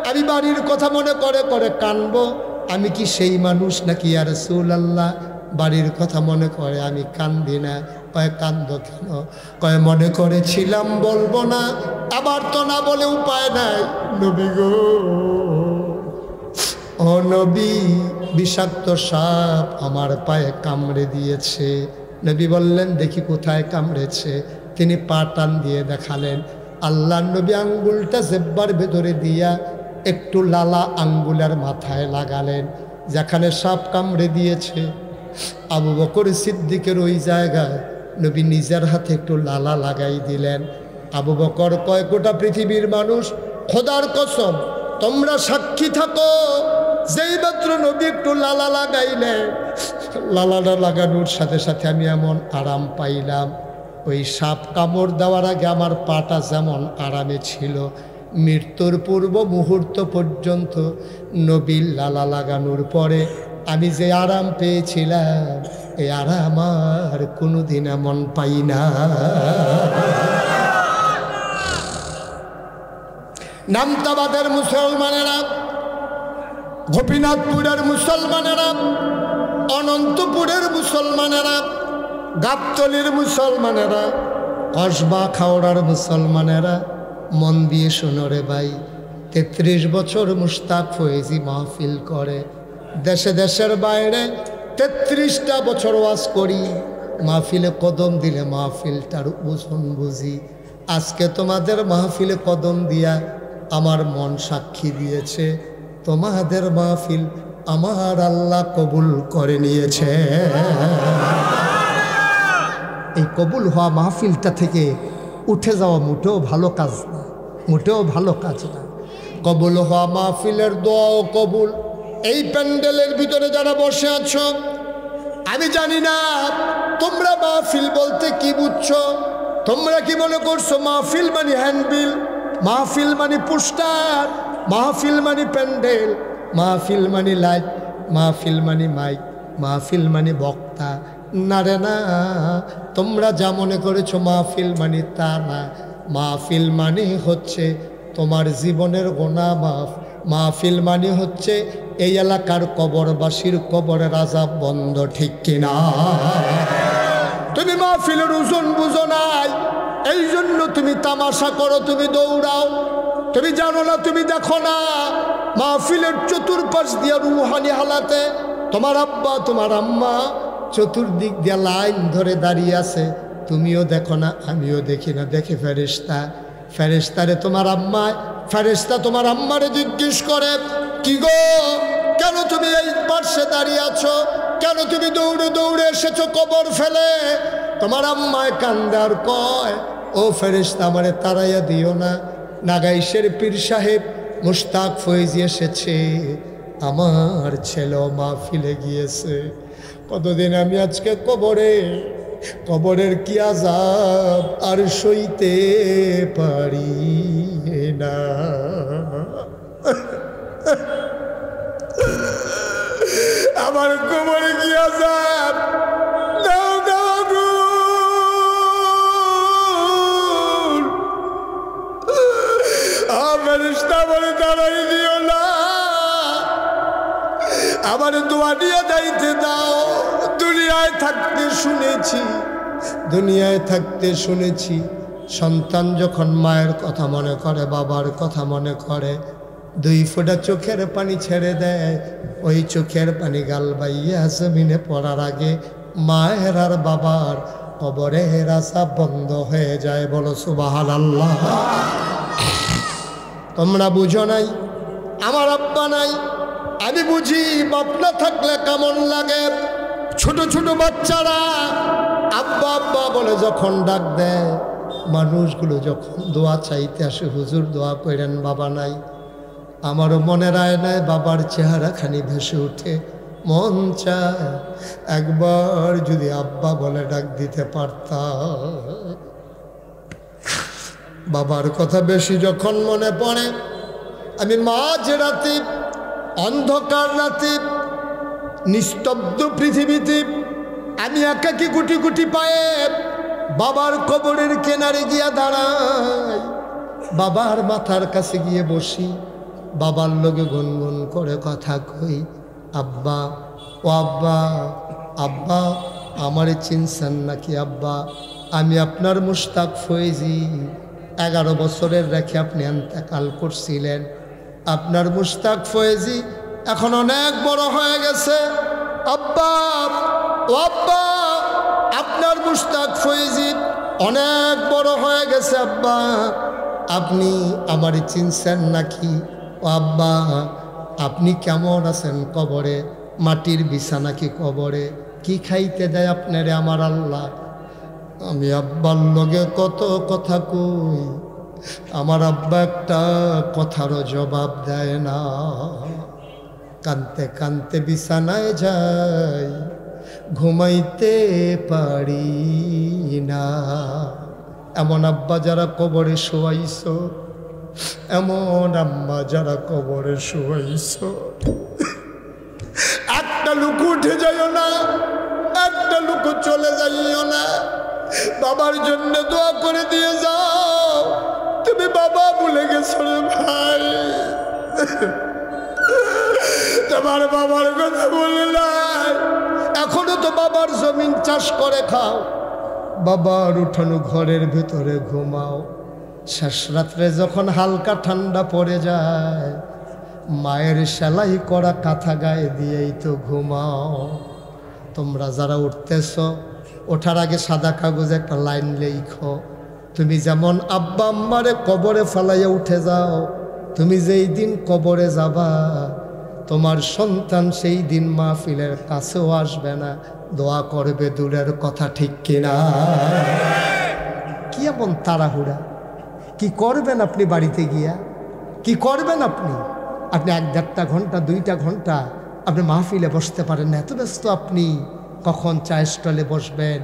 আমি বাড়ির কথা মনে করে করে কানবো। আমি কি সেই মানুষ নাকি ইয়া রাসূলুল্লাহ? বাড়ির কথা মনে করে আমি কান্দি না। কয় কান্দ কেন? কয় মনে করেছিলাম বলবো না, আবার তো না বলে উপায় নাই। নবী গো, ও নবী, বিষাক্ত সাপ আমার পায়ে কামড়ে দিয়েছে। নবী বললেন, দেখি কোথায় কামড়েছে। তিনি পা টান দিয়ে দেখালেন। আল্লাহর নবী আঙ্গুলটা জেব্বার ভেতরে দিয়া একটু লালা আঙ্গুলের মাথায় লাগালেন, যেখানে সাপ কামড়ে দিয়েছে। আবু বকর সিদ্দিকের ওই জায়গায় নবী নিজের হাতে একটু লালা লাগাই দিলেন। আবু বকর কয়, গোটা পৃথিবীর মানুষ, খোদার কসম তোমরা সাক্ষী থাকো, যেই মাত্র নবী একটু লালা লাগাইলে, লালাটা লাগানোর সাথে সাথে আমি এমন আরাম পাইলাম, ওই সাপ কামড় দেওয়ার আগে আমার পাটা যেমন আরামে ছিল, মৃত্যুর পূর্ব মুহূর্ত পর্যন্ত নবীর লালা লাগানোর পরে আমি যে আরাম পেয়েছিলাম, এই আরাম আর কোনোদিন এমন পাই না। নামতাবাদের মুসলমানেরা, গোপীনাথপুরের মুসলমানেরা, অনন্তপুরের মুসলমানেরা, গাবতলির মুসলমানেরা, কসবা খাওড়ার মুসলমানেরা, মন দিয়ে শোনো রে ভাই, 33 বছর মুশতাক ফয়েজি মাহফিল করে, দেশে দেশের বাইরে 33টা বছর ওয়াজ করি, মাহফিলে কদম দিলে মাহফিলটার ওজন বুঝি। আজকে তোমাদের মাহফিলে কদম দিয়া আমার মন সাক্ষী দিয়েছে, তোমাদের মাহফিল আমার আল্লাহ কবুল করে নিয়েছে। এই কবুল হওয়া মাহফিলটা থেকে উঠে যাওয়া মোটেও ভালো কাজ না, মোটেও ভালো কাজ না। কবুল হওয়া মাহফিলের দোয়াও কবুল। এই প্যান্ডেলের ভিতরে যারা বসে আছো, আমি জানি না তোমরা মাহফিল বলতে কি বুঝছো। তোমরা কি মনে করছো মাহফিল মানে হ্যান্ডবিল, মাহফিল মানে পোস্টার, মাহফিল মানে প্যান্ডেল, মাহফিল মানে লাইট, মাহফিল মানে মাইক, মাহফিল মানে বক্তা? না রে না, তোমরা যা মনে করেছো মাহফিল মানে তা না। মাহফিল মানে হচ্ছে তোমার জীবনের গুনাহ মাফ। মাহফিল মানে হচ্ছে এই এলাকার কবরবাসীর কবরের আযাব বন্ধ, ঠিক কিনা? তুমি মাহফিলের ওজন বুঝো নাই, এই জন্য তুমি তামাশা করো, তুমি দৌড়াও, তুমি জানো না, তুমি দেখো না মাহফিলের চতুর্পাশ দিয়া রুহানি হালাতে তোমার আব্বা তোমার আম্মা চতুর্দিক দিয়া লাইন ধরে দাঁড়িয়ে আছে, তুমিও দেখো না, আমিও দেখি না। দেখে ফেরেশতা, ফেরেশতারে তোমার আম্মা, ফেরেশতা তোমার আম্মারে জিজ্ঞেস করে, কি গো কেন তুমি এই পাশে দাঁড়িয়ে আছো, কেন তুমি দৌড়ে দৌড়ে এসেছো কবর ফেলে? তোমার আম্মায় কান্দার কয়, ও ফেরেশতা আমারে তাড়াইয়া দিও না, নাগাইশের পীর সাহেব মুশতাক ফয়েজি এসেছে, আমার ছেলেও মাহফিলে গিয়েছে। কতদিন আমি আজকে কবরে, কবরের কি আযাব আর সইতে পারি না। আমার কবরে কি আযাব, দাও দাও গো। ফেরেশতা বলে দাঁড়াই দিও না, আমার দোয়া নিয়ে যাইতে দাও। দুনিয়ায় থাকতে শুনেছি, দুনিয়ায় থাকতে শুনেছি সন্তান যখন মায়ের কথা মনে করে, বাবার কথা মনে করে, 2 ফোঁটা চোখের পানি ছেড়ে দেয়। ওই চোখের পানি গাল বাইয়া জমিনে পড়ার আগে মায়ের আর বাবার কবরের আযাব বন্ধ হয়ে যায়। বলো সুবহানাল্লাহ। তোমরা বুঝো নাই, আমার আব্বা নাই, আমি বুঝি বাপ না থাকলে কেমন লাগে। ছোট ছোট বাচ্চারা আব্বা আব্বা বলে যখন ডাক দেয়, মানুষগুলো যখন দোয়া চাইতে আসে, হুজুর দোয়া করেন, বাবা নাই। আমারও মনের আয়নায় বাবার চেহারাখানি ভেসে ওঠে, মন চায় একবার যদি আব্বা বলে ডাক দিতে পারতাম। বাবার কথা বেশি যখন মনে পড়ে, আমি মাঝ রাতে, অন্ধকার রাতে, নিস্তব্ধ পৃথিবীতে আমি একাকি গুটি গুটি পায়ে বাবার কবরের কিনারে গিয়া দাঁড়াই, বাবার মাথার কাছে গিয়ে বসি, বাবার লগে গুনগুন করে কথা কই, আব্বা, ও আব্বা, আব্বা আমারে চিনছেন নাকি আব্বা? আমি আপনার মুশতাক ফয়েজি, 11 বছরের রেখে আপনি ইন্তেকাল করছিলেন। আপনার মুশতাক ফয়েজি এখন অনেক বড় হয়ে গেছে আব্বা, ও আব্বা আপনার মুশতাক ফয়েজি অনেক বড় হয়ে গেছে আব্বা, আপনি আমারে চিনছেন নাকি? ও আব্বা আপনি কেমন আছেন কবরে? মাটির বিছানা কি কবরে? কি খাইতে দেয় আপনারে আমার আল্লাহ? আমি আব্বার লগে কত কথা কই, আমার আব্বা একটা কথারও জবাব দেয় না। কানতে কানতে বিছানায় যাই, ঘুমাইতে পারি না। এমন আব্বা যারা কবরে শোয়াইছো, এমন আম্মা যারা কবরে শোয়াইছো, একটা লোক উঠে যাইও না, একটা লোক চলে যাইও না। বাবার জন্য দোয়া করে দিয়ে যাও। তুমি বাবা ভুলে গেছো রে ভাই, তোমার বাবার কথা বলে নাই। এখনো তো বাবার জমিন চাষ করে খাও, বাবার উঠানো ঘরের ভিতরে ঘুমাও। শেষ রাত্রে যখন হালকা ঠান্ডা পড়ে যায়, মায়ের সেলাই করা কাঁথা গায়ে দিয়েই তো ঘুমাও। তোমরা যারা উঠতেছ, ওঠার আগে সাদা কাগজে একটা লাইন লেখো, তুমি যেমন আব্বা আম্মারে কবরে ফালাইয়া উঠে যাও, তুমি যেই দিন কবরে যাবা, তোমার সন্তান সেই দিন মাহফিলের কাছেও আসবে না, দোয়া করবে দূরের কথা, ঠিক কিনা? কি এমন তাড়াহুড়া? কি করবেন আপনি বাড়িতে গিয়া? কি করবেন আপনি? আপনি 1-1.5 ঘন্টা 2টা ঘন্টা আপনি মাহফিলে বসতে পারেন না, এত ব্যস্ত আপনি। কখন চায়ের স্টলে বসবেন,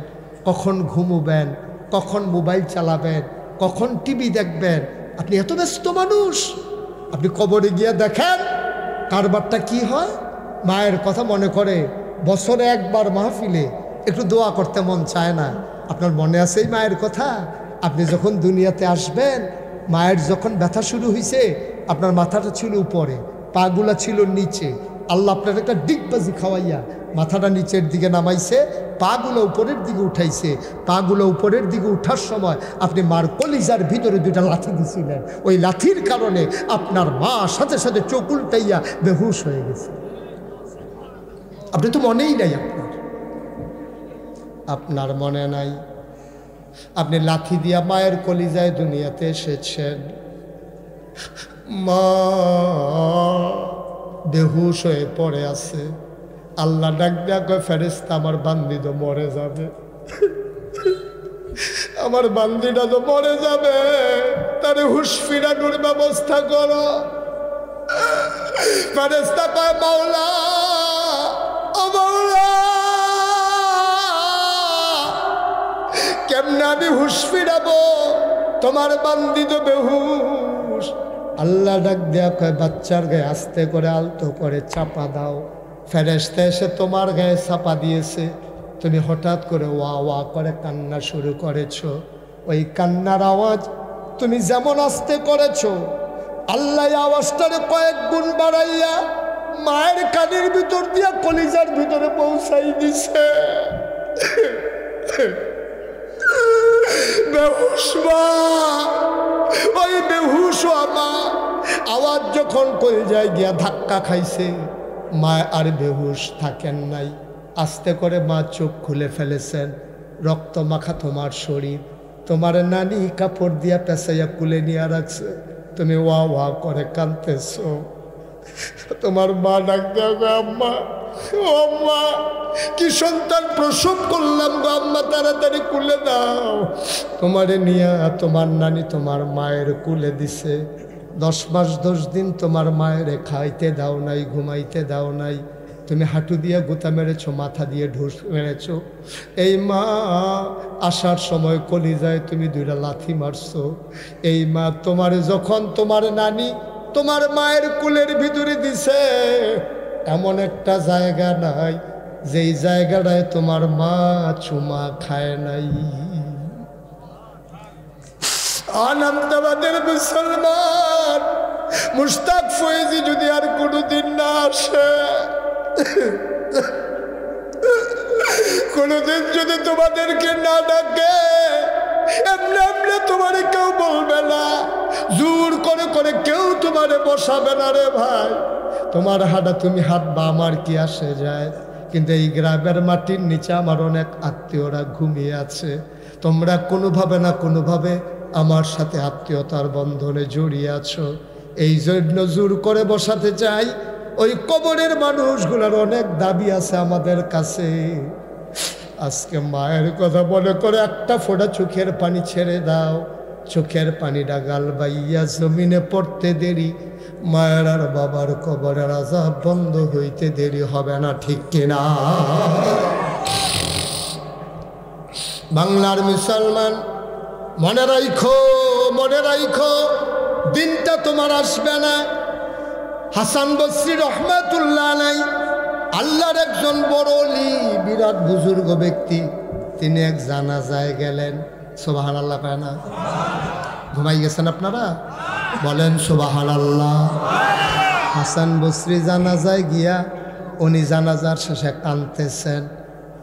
কখন ঘুমোবেন, কখন মোবাইল চালাবেন, কখন টিভি দেখবেন, আপনি এত ব্যস্ত মানুষ। আপনি কবরে গিয়ে দেখেন কারবারটা কি হয়। মায়ের কথা মনে করে বছরে একবার মাহফিলে একটু দোয়া করতে মন চায় না। আপনার মনে আছে এই মায়ের কথা? আপনি যখন দুনিয়াতে আসবেন, মায়ের যখন ব্যথা শুরু হয়েছে, আপনার মাথাটা ছিল উপরে, পাগুলা ছিল নিচে। আল্লাহ আপনার একটা ডিগবাজি খাওয়াইয়া মাথাটা নিচের দিকে নামাইছে, পাগুলো উপরের দিকে উঠাইছে। পাগুলো উপরের দিকে উঠার সময় আপনি মার কলিজার ভিতরে 2টা লাথি দিয়েছিলেন। ওই লাথির কারণে আপনার মা সাথে সাথে চোখ উল্টাইয়া বেহুশ হয়ে গেছে। আপনি তো মনেই নাই, আপনার মনে নাই। আপনি লাথি দিয়া মায়ের কলিজায় দুনিয়াতে এসেছেন, মা বেহুশ হয়ে পড়ে আছে। আল্লাহ ডাক দিয়া কয়, ফেরেশতা আমার বান্দি তো মরে যাবে, আমার বান্দিটা তো মরে যাবে, তারে হুশ ফিরানোর ব্যবস্থা করো। ফেরেশতা কয়, মাওলা, ও মাওলা, কেমনে আমি হুশ ফিরাবো? তোমার বান্দি তো বেহুশ। আল্লাহ ডাক দেয়া কয়, বাচ্চার গায়ে আস্তে করে আলতো করে চাপা দাও। ফেরেশতা এসে তোমার গায়ে চাপা দিয়েছে, তুমি হঠাৎ করে ওয়া ওয়া করে কান্না শুরু করেছো। ওই কান্নার আওয়াজ তুমি যেমন আস্তে করেছো, আল্লাহ আওয়াজটারে কয়েক গুণ বাড়াইয়া মায়ের কানের ভিতর দিয়া কলিজার ভিতরে পৌঁছাই দিছে। বেহুশ মা, ওই বেহুশ মা আওয়াজ যখন কলিজায় গিয়া ধাক্কা খাইছে, মা আর বেহুশ থাকেন নাই। আস্তে করে মা চোখ খুলে ফেলেছেন, রক্ত মাখা তোমার শরীর, তোমার নানি কাপড় দিয়া পেঁচাইয়া কুলে নিয়ে রাখছে, তুমি ওয়া ওয়া করে কাঁদতেছ। তোমার মা ডাক দেয়া, গো আম্মা, ও আম্মা, কি সন্তান প্রসব করলাম গো আম্মা, তাড়াতাড়ি কুলে দাও। তোমারে নিয়া তোমার নানি তোমার মায়ের কুলে দিছে, 10 মাস 10 দিন তোমার মায়ের খাইতে দাও নাই, ঘুমাইতে দাও নাই, তুমি হাঁটু দিয়ে গুতা মেরেছো, মাথা দিয়ে ঢুস মেরেছো। এই মা আসার সময় কলিজায় তুমি 2টা লাথি মারছো। এই মা তোমার যখন তোমার নানি তোমার মায়ের কুলের ভিতরে দিছে, এমন একটা জায়গা নাই যেই জায়গাটায় তোমার মা চুমা খায় নাই। আনন্দাবাদের মুসলমান মুশতাক ফয়েজি যদি আর কোনোদিন না আসে, কোনোদিন যদি তোমাদেরকে না ডাকে, এমনি এমনি তোমারে কেউ বলবে না, জোর করে করে কেউ তোমারে বসাবে না রে ভাই। তোমার হাঁটা তুমি হাঁটবা, আমার কি আসে যায়? কিন্তু এই গ্রামের মাটির নিচে আমার অনেক আত্মীয়রা ঘুমিয়ে আছে। তোমরা কোনোভাবে না কোনোভাবে আমার সাথে আত্মীয়তার বন্ধনে জড়িয়ে আছো, এই জন্য জোর করে বসাতে চাই। ওই কবরের মানুষগুলোর অনেক দাবি আছে আমাদের কাছে। আজকে মায়ের কথা মনে করে একটা ফোঁটা চোখের পানি ছেড়ে দাও। চোখের পানিটা গাল বাইয়া জমিনে পড়তে দেরি, মায়ের আর বাবার কবরের আযাব বন্ধ হইতে দেরি হবে না, ঠিক কিনা? বাংলার মুসলমান মনে রাখো, মনে রাখো, দিনটা তোমার আসবে না। হাসান বসরি রহমাতুল্লাহ আলাইহি আল্লাহর একজন বড় ওলি, বিরাট বুজুর্গ ব্যক্তি, তিনি এক জানাজায় গেলেন। সুবহানাল্লাহ পায় না? ঘুমাই গেছেন আপনারা? বলেন সুবহানাল্লাহ। হাসান বসরি জানাজায় গিয়া উনি জানাজার শেষে কাঁদতেছেন।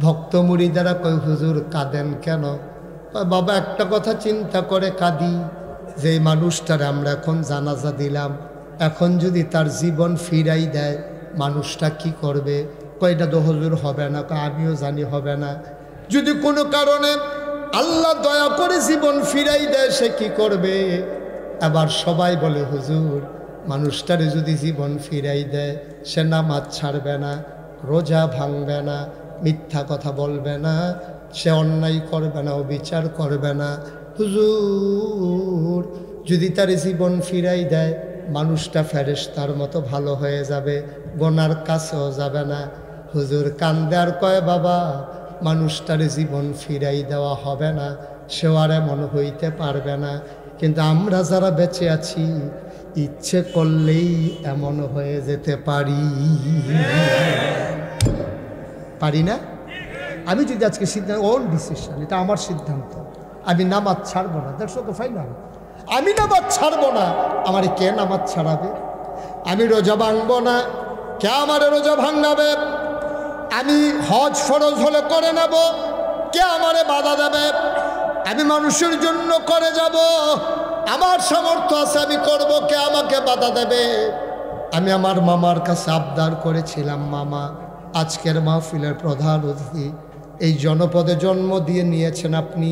ভক্ত মুরিদারা কই, হুজুর কাঁদেন কেন? বাবা একটা কথা চিন্তা করে কাঁদি, যে মানুষটারে আমরা এখন জানাজা দিলাম, এখন যদি তার জীবন ফিরাই দেয় মানুষটা কি করবে? কয়টা তো হুজুর হবে না, আমিও জানি হবে না। যদি কোনো কারণে আল্লাহ দয়া করে জীবন ফিরাই দেয় সে কি করবে? আবার সবাই বলে, হুজুর মানুষটারে যদি জীবন ফিরাই দেয় সে নামাজ ছাড়বে না, রোজা ভাঙবে না, মিথ্যা কথা বলবে না, সে অন্যায় করবে না, অবিচার করবে না। হুজুর যদি তার জীবন ফিরাই দেয় মানুষটা ফেরেশতার মতো ভালো হয়ে যাবে, গোনার কাছেও যাবে না। হুজুর কান্দে আর কয়, বাবা মানুষটার জীবন ফিরাই দেওয়া হবে না, সেও আর এমন হইতে পারবে না। কিন্তু আমরা যারা বেঁচে আছি ইচ্ছে করলেই এমন হয়ে যেতে পারি, পারি না? আমি যদি আজকে সিদ্ধান্ত, ওন ডিসিশন, এটা আমার সিদ্ধান্ত, আমি নামাজ ছাড়বো না, দেখছো তো ফাইনাল, আমি নামাজ ছাড়বো না, আমারে কে নামাজ ছাড়াবে? আমি রোজা ভাঙবো না, কে আমারে রোজা ভাঙাবে? আমি হজ ফরজ হলে করে নেব, কে আমারে বাধা দেবে? আমি মানুষের জন্য করে যাব, আমার সামর্থ্য আছে আমি করব, কে আমাকে বাধা দেবে? আমি আমার মামার কাছে আবদার করেছিলাম, মামা আজকের মাহফিলের প্রধান অতিথি, এই জনপদে জন্ম দিয়ে নিয়েছেন আপনি,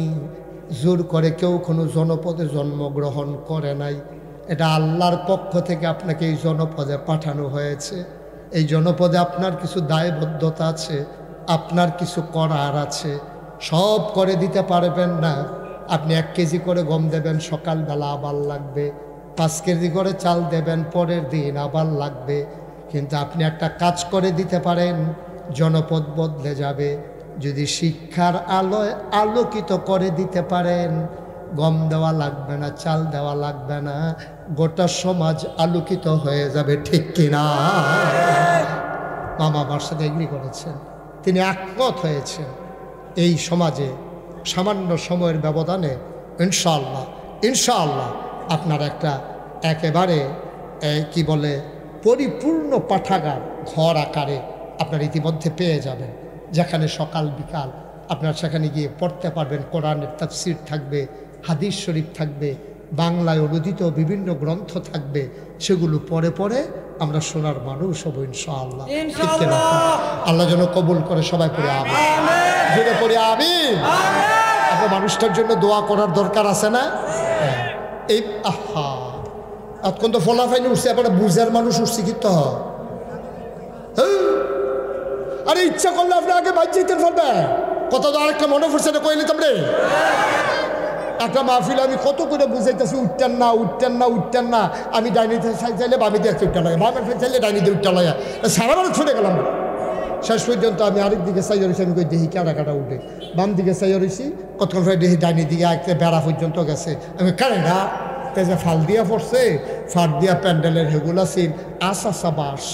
জোর করে কেউ কোনো জনপদে জন্মগ্রহণ করে নাই, এটা আল্লাহর পক্ষ থেকে আপনাকে এই জনপদে পাঠানো হয়েছে। এই জনপদে আপনার কিছু দায়বদ্ধতা আছে, আপনার কিছু করার আছে, সব করে দিতে পারবেন না। আপনি 1 কেজি করে গম দেবেন, সকালবেলা আবার লাগবে, 5 কেজি করে চাল দেবেন, পরের দিন আবার লাগবে। কিন্তু আপনি একটা কাজ করে দিতে পারেন, জনপদ বদলে যাবে। যদি শিক্ষার আলোয় আলোকিত করে দিতে পারেন, গম দেওয়া লাগবে না, চাল দেওয়া লাগবে না, গোটা সমাজ আলোকিত হয়ে যাবে, ঠিক কিনা? মামা আমার সাথে এগ্রি করেছেন, তিনি একমত হয়েছেন। এই সমাজে সামান্য সময়ের ব্যবধানে ইনশাআল্লাহ ইনশাআল্লাহ আপনার একটা একেবারে কি বলে পরিপূর্ণ পাঠাগার ঘর আকারে আপনার ইতিমধ্যে পেয়ে যাবেন, যেখানে সকাল বিকাল আপনার সেখানে গিয়ে পড়তে পারবেন। কোরআনের তাফসীর থাকবে, হাদিস শরীফ থাকবে, বাংলায় অনুদিত বিভিন্ন গ্রন্থ থাকবে, সেগুলো পড়ে পড়ে আমরা শোনার মানুষ হব ইনশাআল্লাহ। আল্লাহ যেন কবুল করে, সবাই পড়ে আমিন, জোরে পড়ে আমিন। আপনার মানুষটার জন্য দোয়া করার দরকার আছে না? এই আহা এখন তো ফলাফাইনি উঠছে, আপনার বুঝার মানুষ উঠছে কি তো? আরে ইচ্ছা করলে আপনি আগে বাইর যেতে পারবেন। কথা তো আরেকটা মনে পড়ছে না, কইলে তোমরে একটা মাহফিল আমি কত করে বুঝাইতেছি উঠতেন না উঠতেন না উঠতেন না, আমি ডাইনিতে চাইলে বামি দিয়ে একটা উঠতে লাগে, বামে চাইলে ডাইনি দিয়ে উঠতে লাগে, সারা বেলা ছুটে গেলাম। শেষ পর্যন্ত আমি আরেক দিকে চাইয়া রয়েছি, আমি কই দেখি কাটা কাটা উঠে, বাম দিকে চাইয়া রয়েছি, কতক্ষণ পরে দেখি ডাইনি দিকে একটা বেড়া পর্যন্ত গেছে, আমি কারেন্টা তেজে ফাল দিয়া পড়ছে, ফাট দিয়া প্যান্ডেলের হেগুলা সিন আসা বাস,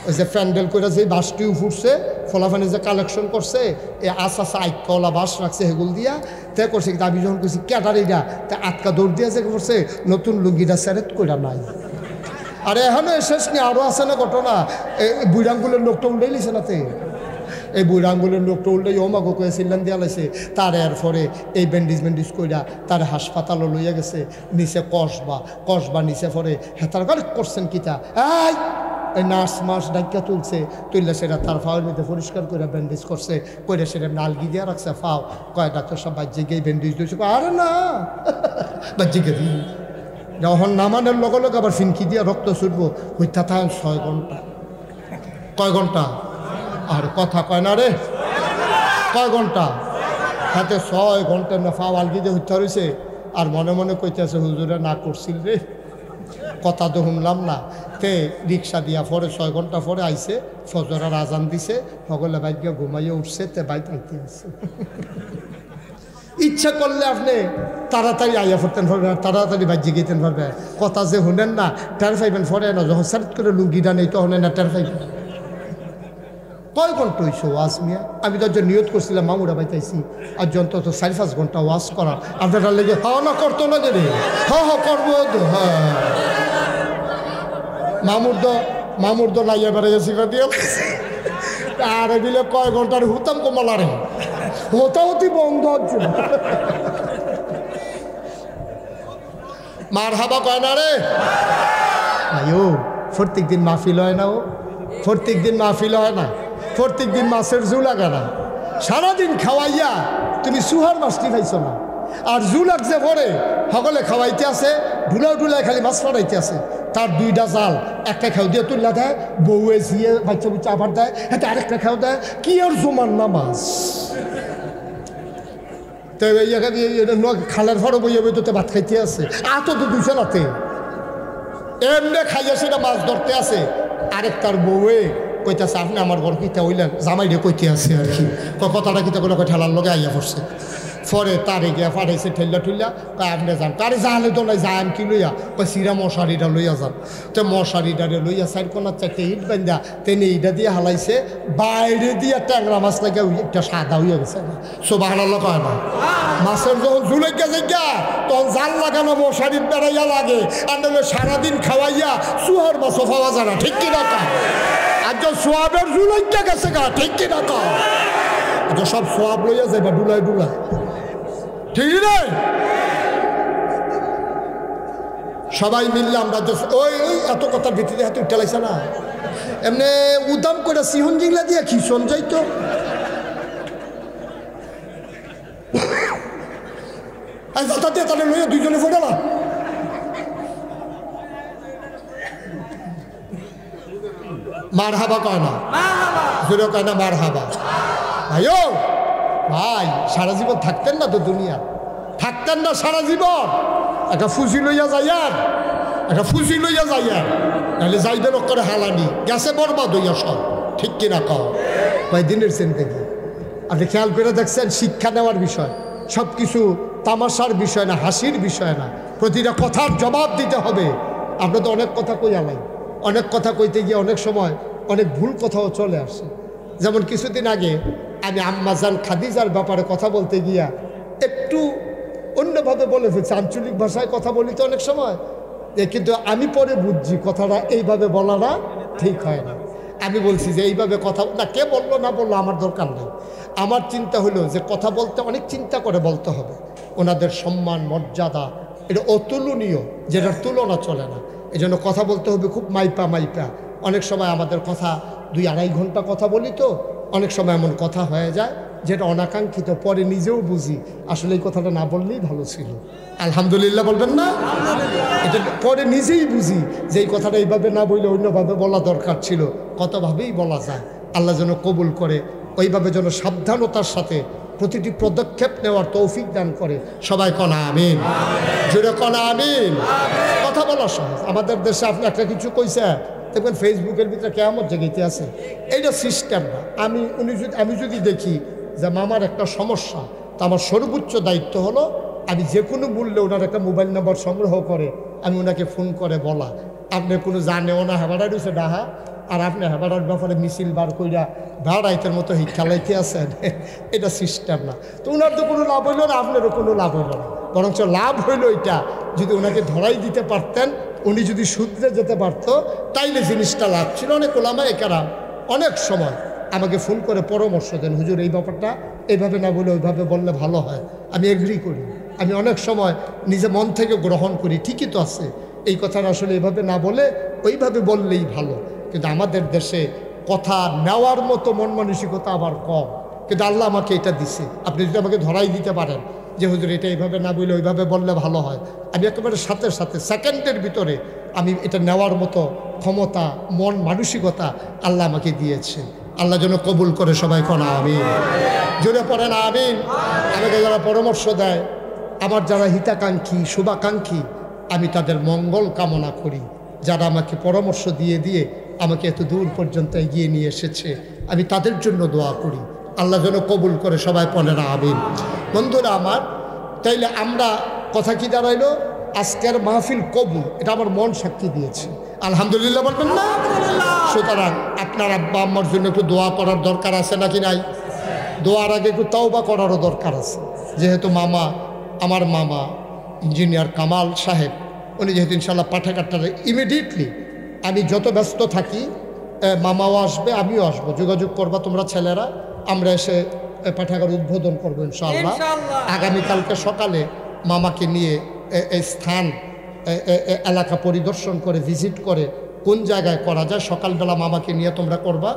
ওই যে প্যান্ডেল করে যে বাসটিও ফুটছে, ফলাফানি যে কালেকশন করছে, এই আসা আইকলা বাস রাখছে হেগুল দিয়া, তে করছে। কিন্তু আমি যখন করছি ক্যাটারিটা, তা আটকা দৌড় দিয়া যে করছে, নতুন লুঙ্গিটা স্যারেট করে নাই। আরে এখনো শেষ নেই, আরও আছে না ঘটনা। এই বুড়াঙ্গুলের লোকটা উল্টাই লিছে নাতে, এই বুড়াঙ্গুলের লোকটা উল্টাই ওমাগো করে সিল্লান দিয়া লাইছে, তার এরপরে এই ব্যান্ডেজ কইরা তার হাসপাতালও লইয়া গেছে, নিচে কসবা নিচে পরে হেতার করে করছেন কিতা, এই নার্স মাস ডাক্কা তুলছে, তুললে সেটা তার ফাওয়ার মধ্যে পরিষ্কার করে ব্যান্ডেজ করছে, করে সেটা নালগি দিয়ে রাখছে ফাও, কয় ডাক্তার সব বাজ্যে গিয়ে ব্যান্ডেজ দিয়েছে, আরে না বাজ্যে গিয়ে দিই যখন নামানোর লগে লগে আবার ফিনকি দিয়ে রক্ত ছুটবো, হইতা থাকেন 6 ঘন্টা। কয় ঘন্টা? আর কথা কয় না রে, কয় ঘন্টা? হাতে 6 ঘন্টা না ফাও আলগি দিয়ে হইতে রয়েছে, আর মনে মনে কইতেছে হুজুরে না করছিল রে, কথা তো শুনলাম না। তে রিক্সা দিয়া পরে 6 ঘন্টা পরে আইছে, ফজরের আজান দিছে, সকলে বাইক গিয়ে ঘুমাইয়ে উঠছে, তে বাইক আইতে আসছে। ইচ্ছা করলে আপনি তাড়াতাড়ি আইয়া পড়তেন পারবেন, তাড়াতাড়ি বাজ্যে গিয়েতেন পারবেন, কথা যে শুনেন না টের পাইবেন পরে না, যখন সার্ট করে লুঙ্গিটা নেই তখন না টের পাইবেন। কয় ঘন্টা হয়েছে ওয়াজ মিয়া? আমি তো নিয়ত করছিলাম মামুরা বাইতাইছি, আর অন্তত 4-5 ঘন্টা ওয়াজ করা, আপনারা লেগে হ্যাঁ না করতো না যে রে, হ্যাঁ করবো তো, হ্যাঁ মামুর তো লাইয়া বেড়ে গেছি দিয়ে, আরে দিলে কয় ঘন্টার হুতাম কমালারে, হতাহতি বন্ধ হচ্ছে না। মার হাবা কয় না রে আয়ো, প্রত্যেক দিন মাহফিল হয় না, ও প্রত্যেক দিন মাহফিল হয় না, প্রত্যেক দিন মাছের জু লাগে না, সারাদিন খাওয়াইয়া তুমি সুহার মাছটি খাইছো না, আর জু লাগছে পরে সকলে খাওয়াইতে আছে, ঢুলায় খালি মাছ ফাড়াইতে আছে, তার 2টা জাল, একটা খেউ দিয়ে তুললা দেয়, বউয়ে ঝিয়ে বাচ্চা বুচ্চা আবার দেয়, হাতে আরেকটা খেউ দেয়, কি আর জমান না মাছ। তো খালের ফটো বইয়ে বই তো ভাত খাইতে আছে, আত তো দুইছে নাতে এমনি খাইয়া সেটা মাছ ধরতে আছে, আরেক তার বউয়ে কইতেছে আপনি আমার ঘর কিতা হইলেন, জামাইরে কইতে আছে আর কি, কথাটা কিতা করে ঠেলার লগে আইয়া পড়ছে, পরে তারে গিয়া পাঠাইছে ঠেললা ঠুললা, কয় আপনি যান, তারে যাহালে তো নাই যান কি লইয়া, কয় সিরা মশারিটা লইয়া যান, তো মশারিটারে লইয়া 4 কোনার 4টে ইট বান্ধা তেনে ইটা দিয়ে হালাইছে, বাইরে দিয়ে ট্যাংরা মাছ লাগে একটা সাদা হইয়া গেছে, সুবহানাল্লাহ কয় না, মাছের যখন ঝুলে গেছে গা তখন জাল লাগানো মশারির বেড়াইয়া লাগে, আর নাহলে সারাদিন খাওয়াইয়া সুহার মাছও পাওয়া যায় না, ঠিক কিনা কয়, আর যে সোয়াবের ঝুলাইয়া গেছে গা, ঠিক কিনা কয়, সব সোয়াব লইয়া যাইবা ডুলায় ঠিক রে, সবাই মিললে আমরা ওই এত কথার ভিত্তিতে হাতে উঠে লাইছে না, এমনি উদাম করে সিহন জিংলা দিয়ে খিসন যাইতো, তাতে তাহলে লইয়া 2জনে ফোটা না, মার হাবা কয় না, জোরে কয় না মার হাবা। ভাইও ভাই, সারা জীবন থাকতেন না তো দুনিয়া, থাকতেন না সারা জীবন, একটা ফুসি লইয়া যাইয়ার, নাহলে যাইবেন করে হালানি গেছে বরবাদ হইয়া সব, ঠিক কিনা কও, কয়দিনের চিন্তা কি? আপনি খেয়াল করে দেখছেন, শিক্ষা নেওয়ার বিষয়, সব কিছু তামাশার বিষয় না, হাসির বিষয় না, প্রতিটা কথার জবাব দিতে হবে। আমরা তো অনেক কথা কই আলাই, অনেক কথা কইতে গিয়ে অনেক সময় অনেক ভুল কথাও চলে আসে। যেমন কিছুদিন আগে আমি আম্মাজান খাদিজার ব্যাপারে কথা বলতে গিয়া একটু অন্যভাবে বলে ফেলছি, আঞ্চলিক ভাষায় কথা বলি তো অনেক সময়, কিন্তু আমি পরে বুঝছি কথাটা এইভাবে বলাটা ঠিক হয় না। আমি বলছি যে এইভাবে কথা না, কে বললো না বললো আমার দরকার নেই, আমার চিন্তা হলো যে কথা বলতে অনেক চিন্তা করে বলতে হবে, ওনাদের সম্মান মর্যাদা এটা অতুলনীয়, যেটার তুলনা চলে না, এই জন্য কথা বলতে হবে খুব মাইপা। অনেক সময় আমাদের কথা 2-2.5 ঘন্টা কথা বলি, তো অনেক সময় এমন কথা হয়ে যায় যেটা অনাকাঙ্ক্ষিত, পরে নিজেও বুঝি আসলে এই কথাটা না বললেই ভালো ছিল। আলহামদুলিল্লাহ বলবেন না? এটা পরে নিজেই বুঝি যে এই কথাটা এইভাবে না বললে অন্যভাবে বলা দরকার ছিল, কতভাবেই বলা যায়। আল্লাহ যেন কবুল করে, ওইভাবে যেন সাবধানতার সাথে প্রতিটি পদক্ষেপ নেওয়ার তৌফিক দান করে। সবাই কনা আমিন, জোরে কনা আমিন। কথা বলা সহজ। আমাদের দেশে আপনি একটা কিছু কইছে দেখবেন ফেসবুকের ভিতরে কেমন জায়গাতে আছে। এইটা সিস্টেম না। আমি যদি দেখি যে মামার একটা সমস্যা, তা আমার সর্বোচ্চ দায়িত্ব হলো আমি যে কোনো মূল্যে ওনার একটা মোবাইল নাম্বার সংগ্রহ করে আমি ওনাকে ফোন করে বলা, আপনি কোনো জানেও না হেবাড়া রয়েছে ডাহা, আর আপনি হেবাড়ার ব্যাপারে মিছিল বার কইরা ভাড়াইতের মতো হিট খেলাইতে আছেন, এটা সিস্টেম না। তো ওনার তো কোনো লাভ হইল না, আপনারও কোনো লাভ হইল না। বরঞ্চ লাভ হইল এটা, যদি ওনাকে ধরাই দিতে পারতেন, উনি যদি শুধরে যেতে পারতো, তাইলে জিনিসটা লাভ ছিল। অনেক ওলামা একারাম অনেক সময় আমাকে ফোন করে পরামর্শ দেন, হুজুর এই ব্যাপারটা এইভাবে না বলে ওইভাবে বললে ভালো হয়। আমি এগ্রি করি। আমি অনেক সময় নিজে মন থেকে গ্রহণ করি, ঠিকই তো আছে, এই কথাটা আসলে এইভাবে না বলে ওইভাবে বললেই ভালো। কিন্তু আমাদের দেশে কথা নেওয়ার মতো মন মানসিকতা আবার কম। কিন্তু আল্লাহ আমাকে এটা দিছে। আপনি যদি আমাকে ধরাই দিতে পারেন যে হুজুর এটা এইভাবে না বলে ওইভাবে বললে ভালো হয়, আমি একেবারে সাথে সাথে সেকেন্ডের ভিতরে আমি এটা নেওয়ার মতো ক্ষমতা, মন মানসিকতা আল্লাহ আমাকে দিয়েছে। আল্লাহ যেন কবুল করে। সবাই কনা আমিন, জোরে পড়েন আমিন। আমাকে যারা পরামর্শ দেয়, আমার যারা হিতাকাঙ্ক্ষী, শুভাকাঙ্ক্ষী, আমি তাদের মঙ্গল কামনা করি। যারা আমাকে পরামর্শ দিয়ে দিয়ে আমাকে এত দূর পর্যন্ত এগিয়ে নিয়ে এসেছে, আমি তাদের জন্য দোয়া করি। আল্লাহ যেন কবুল করে। সবাই পড়েন আমিন। বন্ধুরা আমার, তাইলে আমরা কথা কি দাঁড়াইলো, আজকের মাহফিল কবুল, এটা আমার মন সাক্ষী দিয়েছে। আলহামদুলিল্লাহ বলবেন না? সুতরাং আপনার আব্বা আম্মার জন্য একটু দোয়া করার দরকার আছে নাকি নাই? দোয়ার আগে একটু তাওবা করারও দরকার আছে। যেহেতু আমার মামা ইঞ্জিনিয়ার কামাল সাহেব, উনি যেহেতু ইনশাল্লাহ পাঠাগারটারে ইমিডিয়েটলি, আমি যত ব্যস্ত থাকি মামাও আসবে, আমিও আসবো, যোগাযোগ করবা তোমরা ছেলেরা, আমরা এসে পাঠাগার উদ্বোধন করবো ইনশাআল্লাহ। আগামীকালকে সকালে মামাকে নিয়ে এই স্থান এলাকা পরিদর্শন করে ভিজিট করে কোন জায়গায় করা যায়, সকালবেলা মামাকে নিয়ে তোমরা করবা।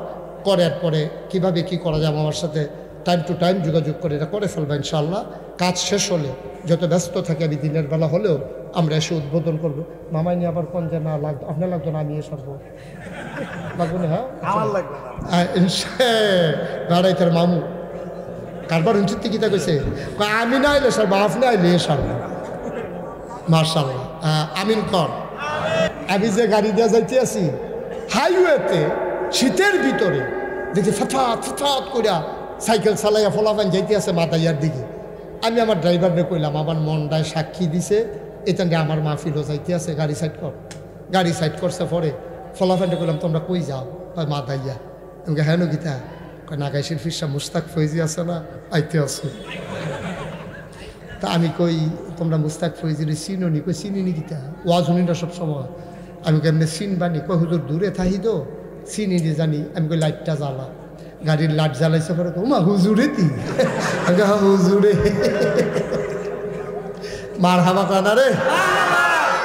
করার পরে কিভাবে কি করা যায় মামার সাথে টাইম টু টাইম যোগাযোগ করে এটা করে ফেলবা ইনশাআল্লাহ। কাজ শেষ হলে, যত ব্যস্ত থাকে আমি দিনের বেলা হলেও আমরা এসে উদ্বোধন করবো। মামাই নিয়ে আবার কোন যে না লাগতো, আপনার লাগতো না, আমি এসে আসবো, লাগবো না? হ্যাঁ, ভাড়াইতের মামু কারবার হুঁচির টিকিটা কইছে, আমি না এলে সারবো, আপনি আইলে সারবো। মার্শাল্লাহ, আমিন কর। আমি যে গাড়ি দিয়ে যাইতে আছি হাইওয়েতে, শীতের ভিতরে দেখি ফঠাৎ ফঠাৎ করিয়া সাইকেল চালাইয়া ফলাফান যাইতে আছে মাতাইয়ার দিকে। আমি আমার ড্রাইভারকে কইলাম, আমার মনটায় সাক্ষী দিছে, এটা নিয়ে আমার মাহফিলও যাইতে আছে, গাড়ি সাইড কর। গাড়ি সাইড করছে, পরে ফলাফানটা কইলাম তোমরা কই যাও? মাতাইয়া। আমাকে হ্যাঁ গীতা কয় নাগাইশির ফিরসা মুস্তাক ফৈজি আছে না, আইতে আছে। তা আমি কই তোমরা মুস্তাক ফৈজির চিনি? কই চিনি গীতা, ওয়াজ শুনি না সবসময়। আমি কেমনি চিন বানি? কই হুজুর দূরে থাকি তো চিনি নি জানি। আমি কই লাইটটা জ্বালা। গাড়ির লাইট জ্বালাইছে, পরে মা হুজুরে তি হুজুরে মার হাবা কানা রে।